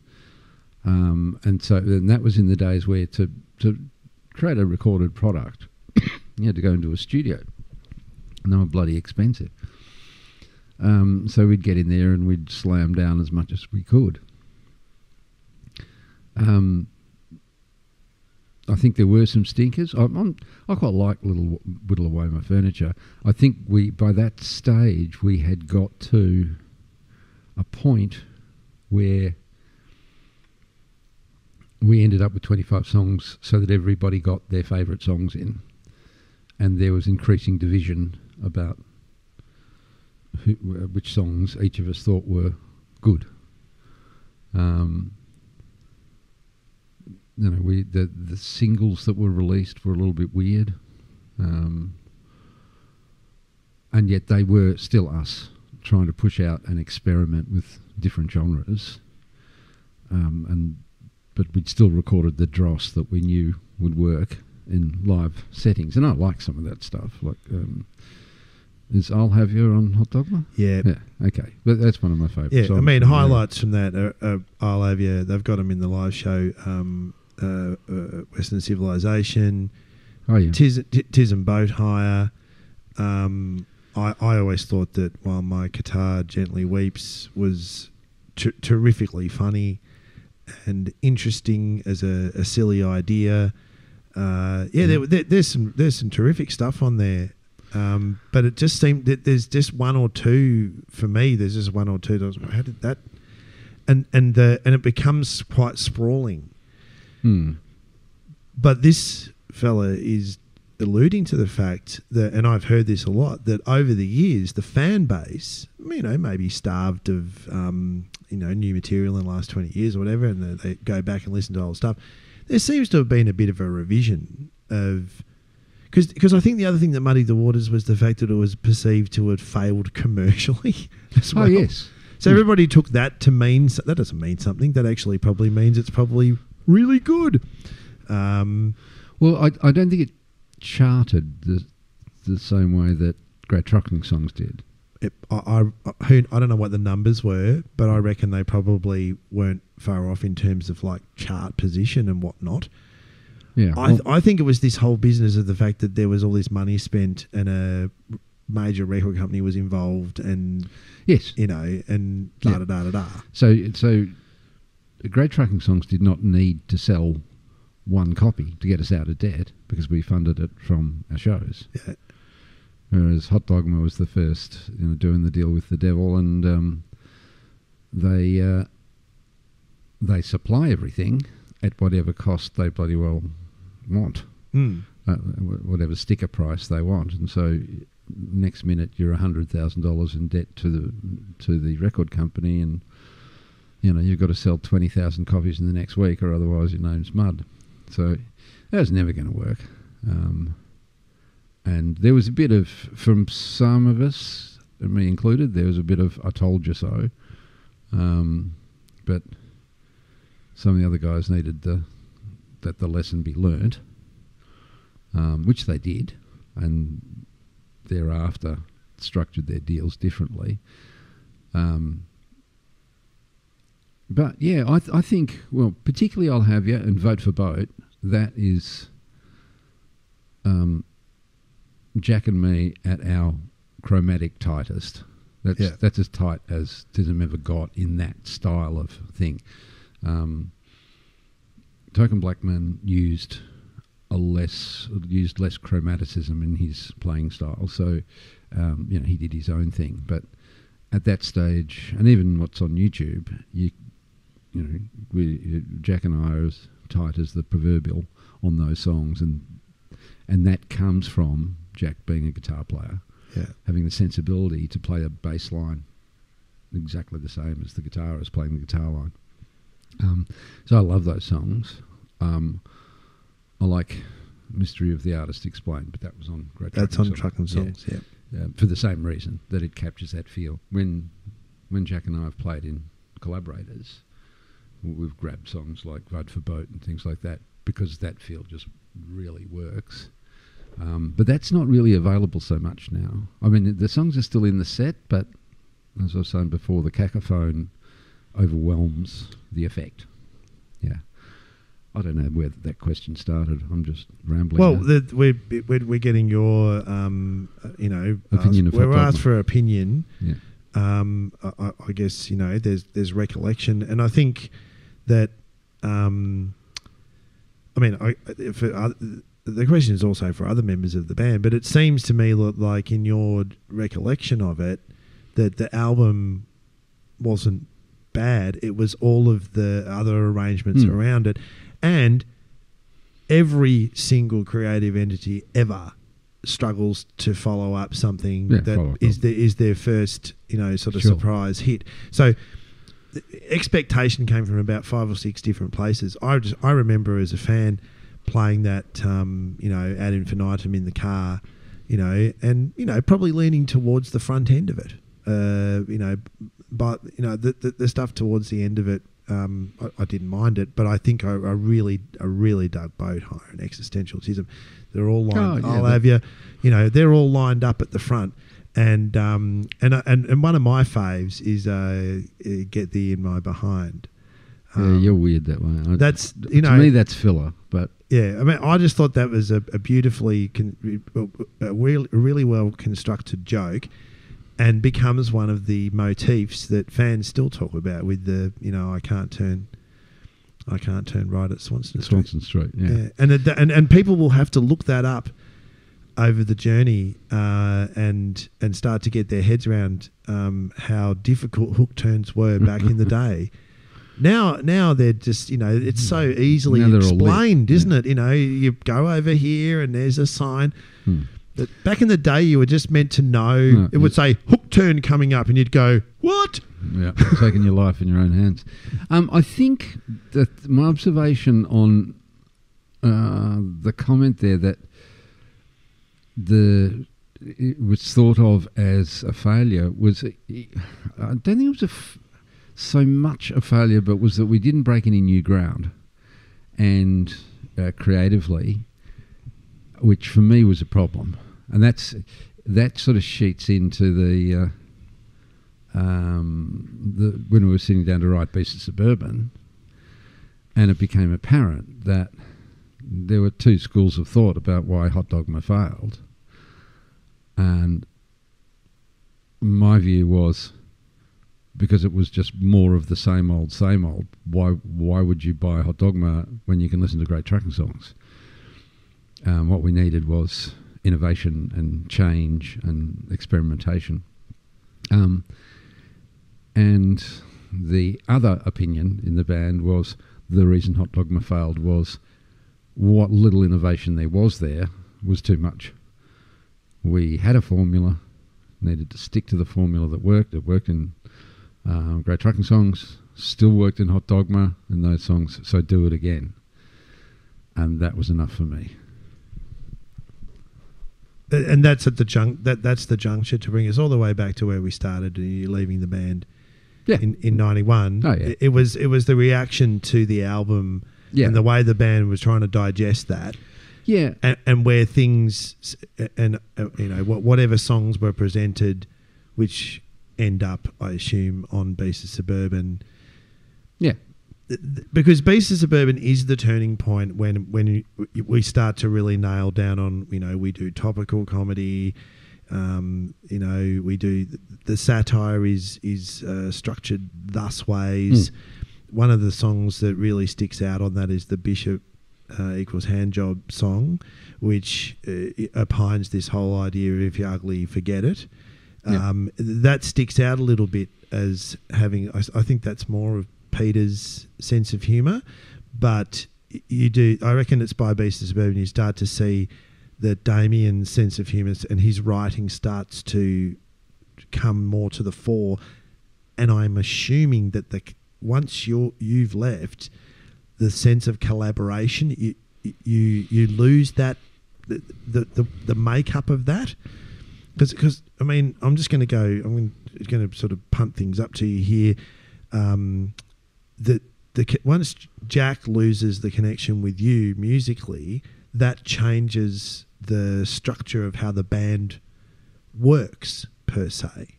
and that was in the days where to create a recorded product you had to go into a studio, and they were bloody expensive. So we'd get in there and we'd slam down as much as we could. I think there were some stinkers. I quite like Whittle Away My Furniture. I think by that stage we had got to a point where we ended up with 25 songs so that everybody got their favourite songs in, and there was increasing division about which songs each of us thought were good. The singles that were released were a little bit weird, and yet they were still us trying to push out and experiment with different genres, but we'd still recorded the dross that we knew would work in live settings, and I like some of that stuff. Like, is I'll Have You on Hot Dogma? Yeah. Okay, but that's one of my favourites. Yeah, songs. I mean, highlights from that are I'll Have You. They've got them in the live show. Western Civilization. Oh yeah. TISM Boat Hire. I always thought that While My Guitar Gently Weeps was terrifically funny and interesting as a silly idea. There's some terrific stuff on there. But it just seemed that there's just one or two for me. There's just one or two. That was, how did that? And it becomes quite sprawling. But this fella is alluding to the fact that, and I've heard this a lot, that over the years the fan base, maybe starved of new material in the last 20 years or whatever, and they go back and listen to old stuff. There seems to have been a bit of a revision of, because I think the other thing that muddied the waters was the fact that it was perceived to have failed commercially as well. Oh, yes. So everybody took that to mean, that doesn't mean something. That actually probably means it's probably really good. Well, I don't think it charted the same way that Great Trucking Songs did. I don't know what the numbers were, but I reckon they probably weren't far off in terms of like chart position and whatnot. Yeah, I think it was this whole business of the fact that there was all this money spent and a major record company was involved, and yes, and da da da da da. So Great Trucking Songs did not need to sell one copy to get us out of debt because we funded it from our shows. Yeah. Whereas Hot Dogma was the first, doing the deal with the devil, and they supply everything at whatever cost they bloody well want, whatever sticker price they want, and so next minute you're $100,000 in debt to the record company, and you've got to sell 20,000 copies in the next week, or otherwise your name's mud. So that was never going to work. And there was a bit of, from some of us, and me included, there was a bit of I told you so. But some of the other guys needed that the lesson be learnt, which they did, and thereafter structured their deals differently. But yeah, I think, well, particularly I'll Have You and Vote for Boat, that is Jack and me at our chromatic tightest. That's as tight as Tism ever got in that style of thing. Token Blackman used less chromaticism in his playing style, so he did his own thing. But at that stage, and even what's on YouTube, Jack and I are as tight as the proverbial on those songs, and that comes from Jack being a guitar player, having the sensibility to play a bass line exactly the same as the guitarist playing the guitar line. So I love those songs. I like Mystery of the Artist Explained, but that was on Great Trucking Songs. That's on Trucking Songs, yeah. For the same reason, that it captures that feel. When Jack and I have played in collaborators, we've grabbed songs like Vote for Boat and things like that because that feel just really works. But that's not really available so much now. I mean, the songs are still in the set, but as I was saying before, the cacophone overwhelms the effect. Yeah. I don't know where that question started. I'm just rambling. Well, we're getting your, opinion of we're asked for opinion. Yeah. I guess, there's recollection. And I think that, the question is also for other members of the band, but it seems to me like in your recollection of it, that the album wasn't bad. It was all of the other arrangements around it. And every single creative entity ever struggles to follow up something that is their first, surprise hit. So the expectation came from about 5 or 6 different places. I remember as a fan playing that, ad infinitum in the car, and probably leaning towards the front end of it, but the stuff towards the end of it, I didn't mind it, but I think I really dug Boat Hire and Existentialism. They're all lined. I'll Have You, they're all lined up at the front, and one of my faves is Get Thee in My Behind. You're weird that way. That's to me that's filler, but yeah, I mean, I just thought that was a beautifully, really well constructed joke. And becomes one of the motifs that fans still talk about with the, I can't turn right at Swanston Street. Swanston Street, yeah. And people will have to look that up over the journey and start to get their heads around how difficult hook turns were back in the day. Now they're just, it's so easily Now they're all lit. explained, isn't it? You go over here and there's a sign. But back in the day, you were just meant to know. No, it would say hook turn coming up, and you'd go, "What?" Yeah, taking your life in your own hands. I think that my observation on the comment there that it was thought of as a failure was, I don't think it was so much a failure, but was that we didn't break any new ground, and creatively, which for me was a problem, and that sort of sheets into the when we were sitting down to write Beast of Suburban, and it became apparent that there were two schools of thought about why Hot Dogma failed. And my view was, because it was just more of the same old, why would you buy Hot Dogma when you can listen to great trucking songs? What we needed was innovation and change and experimentation. And the other opinion in the band was the reason Hot Dogma failed was what little innovation there was too much. We had a formula, needed to stick to the formula that worked. It worked in Great Trucking Songs, still worked in Hot Dogma in those songs, so do it again. And that was enough for me. And that's at the that's the juncture to bring us all the way back to where we started. You leaving the band, in 91. Oh, yeah. It was the reaction to the album, and the way the band was trying to digest that. Yeah, and where things and whatever songs were presented, which end up, I assume, on Beast of Suburban. Yeah. Because Beast of Suburban is the turning point when we start to really nail down on, we do topical comedy, we do the satire is structured thus ways. One of the songs that really sticks out on that is the Bishop equals Handjob song, which opines this whole idea of if you're ugly, forget it. That sticks out a little bit as having, I think that's more of Peter's sense of humour, but I reckon it's by Beast of Suburban you start to see that Damien's sense of humour and his writing starts to come more to the fore, and I'm assuming that once you've left, the sense of collaboration, you lose that the makeup of that, because I mean I'm going to sort of punt things up to you here. Once Jack loses the connection with you musically, that changes the structure of how the band works per se.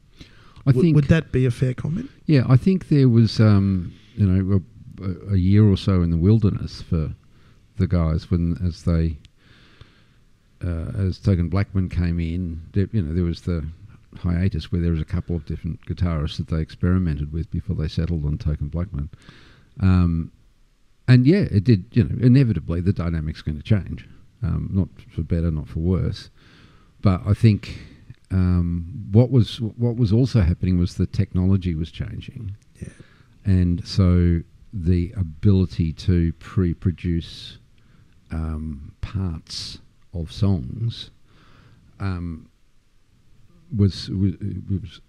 Would that be a fair comment? Yeah, I think there was a year or so in the wilderness for the guys as Token Blackman came in. There was the hiatus where there was a couple of different guitarists that they experimented with before they settled on Token Blackman. And yeah, it did, inevitably the dynamic's going to change. Not for better, not for worse. But I think what was also happening was the technology was changing. Yeah. And so the ability to pre-produce parts of songs was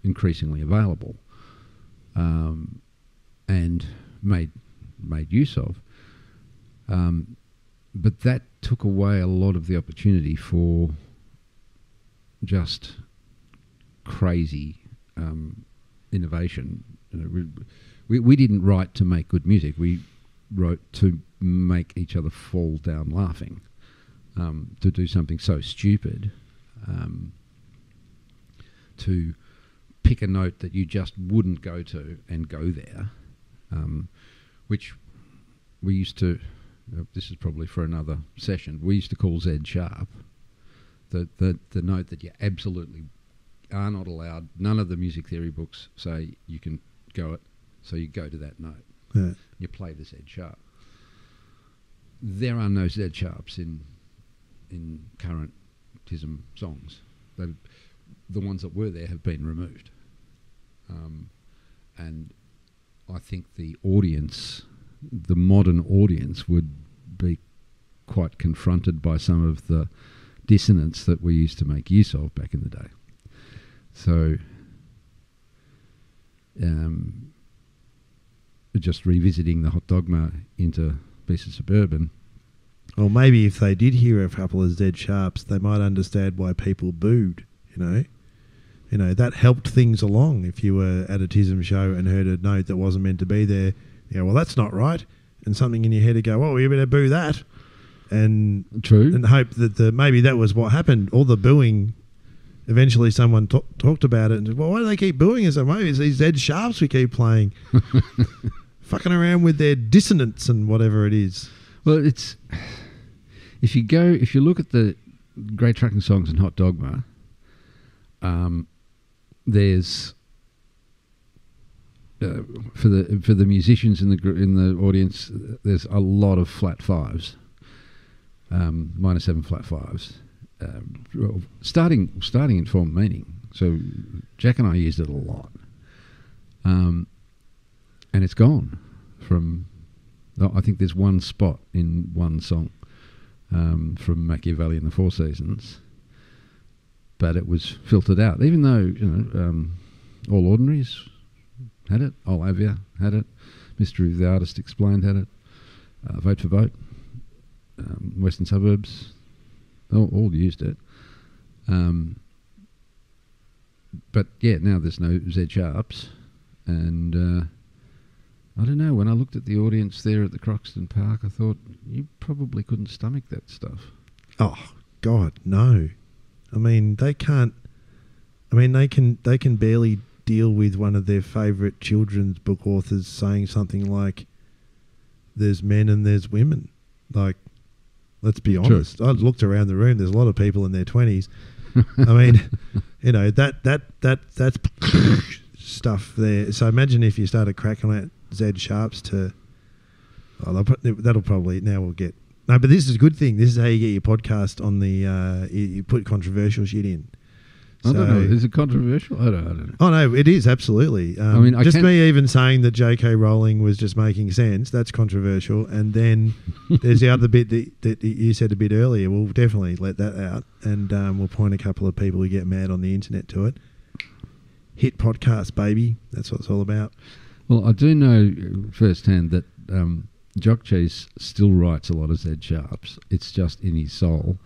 increasingly available and made use of. But that took away a lot of the opportunity for just crazy innovation. We didn't write to make good music. We wrote to make each other fall down laughing, to do something so stupid, to pick a note that you just wouldn't go to and go there, which we used to, this is probably for another session, we used to call Z sharp, the note that you absolutely are not allowed. None of the music theory books say you can go it, so you go to that note. Yeah. You play the Z sharp. There are no Z sharps in current TISM songs. The ones that were there have been removed. And I think the audience, the modern audience, would be quite confronted by some of the dissonance that we used to make use of back in the day. So, just revisiting the Hot Dogma into Beast of Suburban. Or maybe if they did hear a couple of Z Sharps, they might understand why people booed, you know. You know, that helped things along. If you were at a TISM show and heard a note that wasn't meant to be there, you go, well, that's not right. And something in your head would go, well, you better boo that. And True. And hope that maybe that was what happened. All the booing, eventually someone talked about it and said, well, why do they keep booing us? Maybe it's these Z Sharps we keep playing. Fucking around with their dissonance and whatever it is. Well, it's... If you look at the great trucking songs in Hot Dogma, there's for the musicians in the audience, there's a lot of flat fives, minor 7 flat fives, starting in form meaning. So Jack and I used it a lot, and it's gone from. I think there's one spot in one song from Machiavelli and the Four Seasons. But it was filtered out, even though All Ordinaries had it, Old Avia had it, Mystery of the Artist Explained had it, Vote for Vote, Western Suburbs, all used it. But yeah, now there's no Z Sharps, and I don't know. When I looked at the audience there at the Croxton Park, I thought you probably couldn't stomach that stuff. Oh God, no. I mean, they can't. I mean, they can barely deal with one of their favourite children's book authors saying something like, "There's men and there's women." Like, let's be honest. True. I looked around the room. There's a lot of people in their 20s. I mean, you know that's stuff there. So imagine if you started cracking out Z Sharps to. Oh, that'll probably now we'll get. No, but this is a good thing. This is how you get your podcast on the... you put controversial shit in. I don't know. Is it controversial? I don't know. Oh, no, it is, absolutely. I mean, just me even saying that J.K. Rowling was just making sense, that's controversial. And then there's the other bit that you said a bit earlier. We'll definitely let that out. And we'll point a couple of people who get mad on the internet to it. Hit podcast, baby. That's what it's all about. Well, I do know firsthand that... Jock Cheese still writes a lot of Z Sharps. It's just in his soul.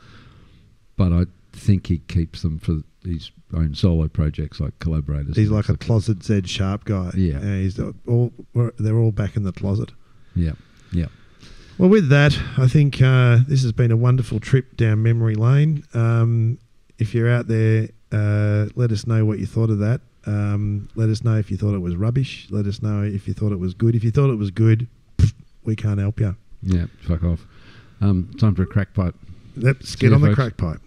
But I think he keeps them for his own solo projects like collaborators. He's like a closet Z Sharp guy. Yeah. They're all back in the closet. Yeah, yeah. Well, with that, I think this has been a wonderful trip down memory lane. If you're out there, let us know what you thought of that. Let us know if you thought it was rubbish. Let us know if you thought it was good. If you thought it was good, we can't help you. Yeah, fuck off. Time for a crack pipe. Let's get on the crack pipe.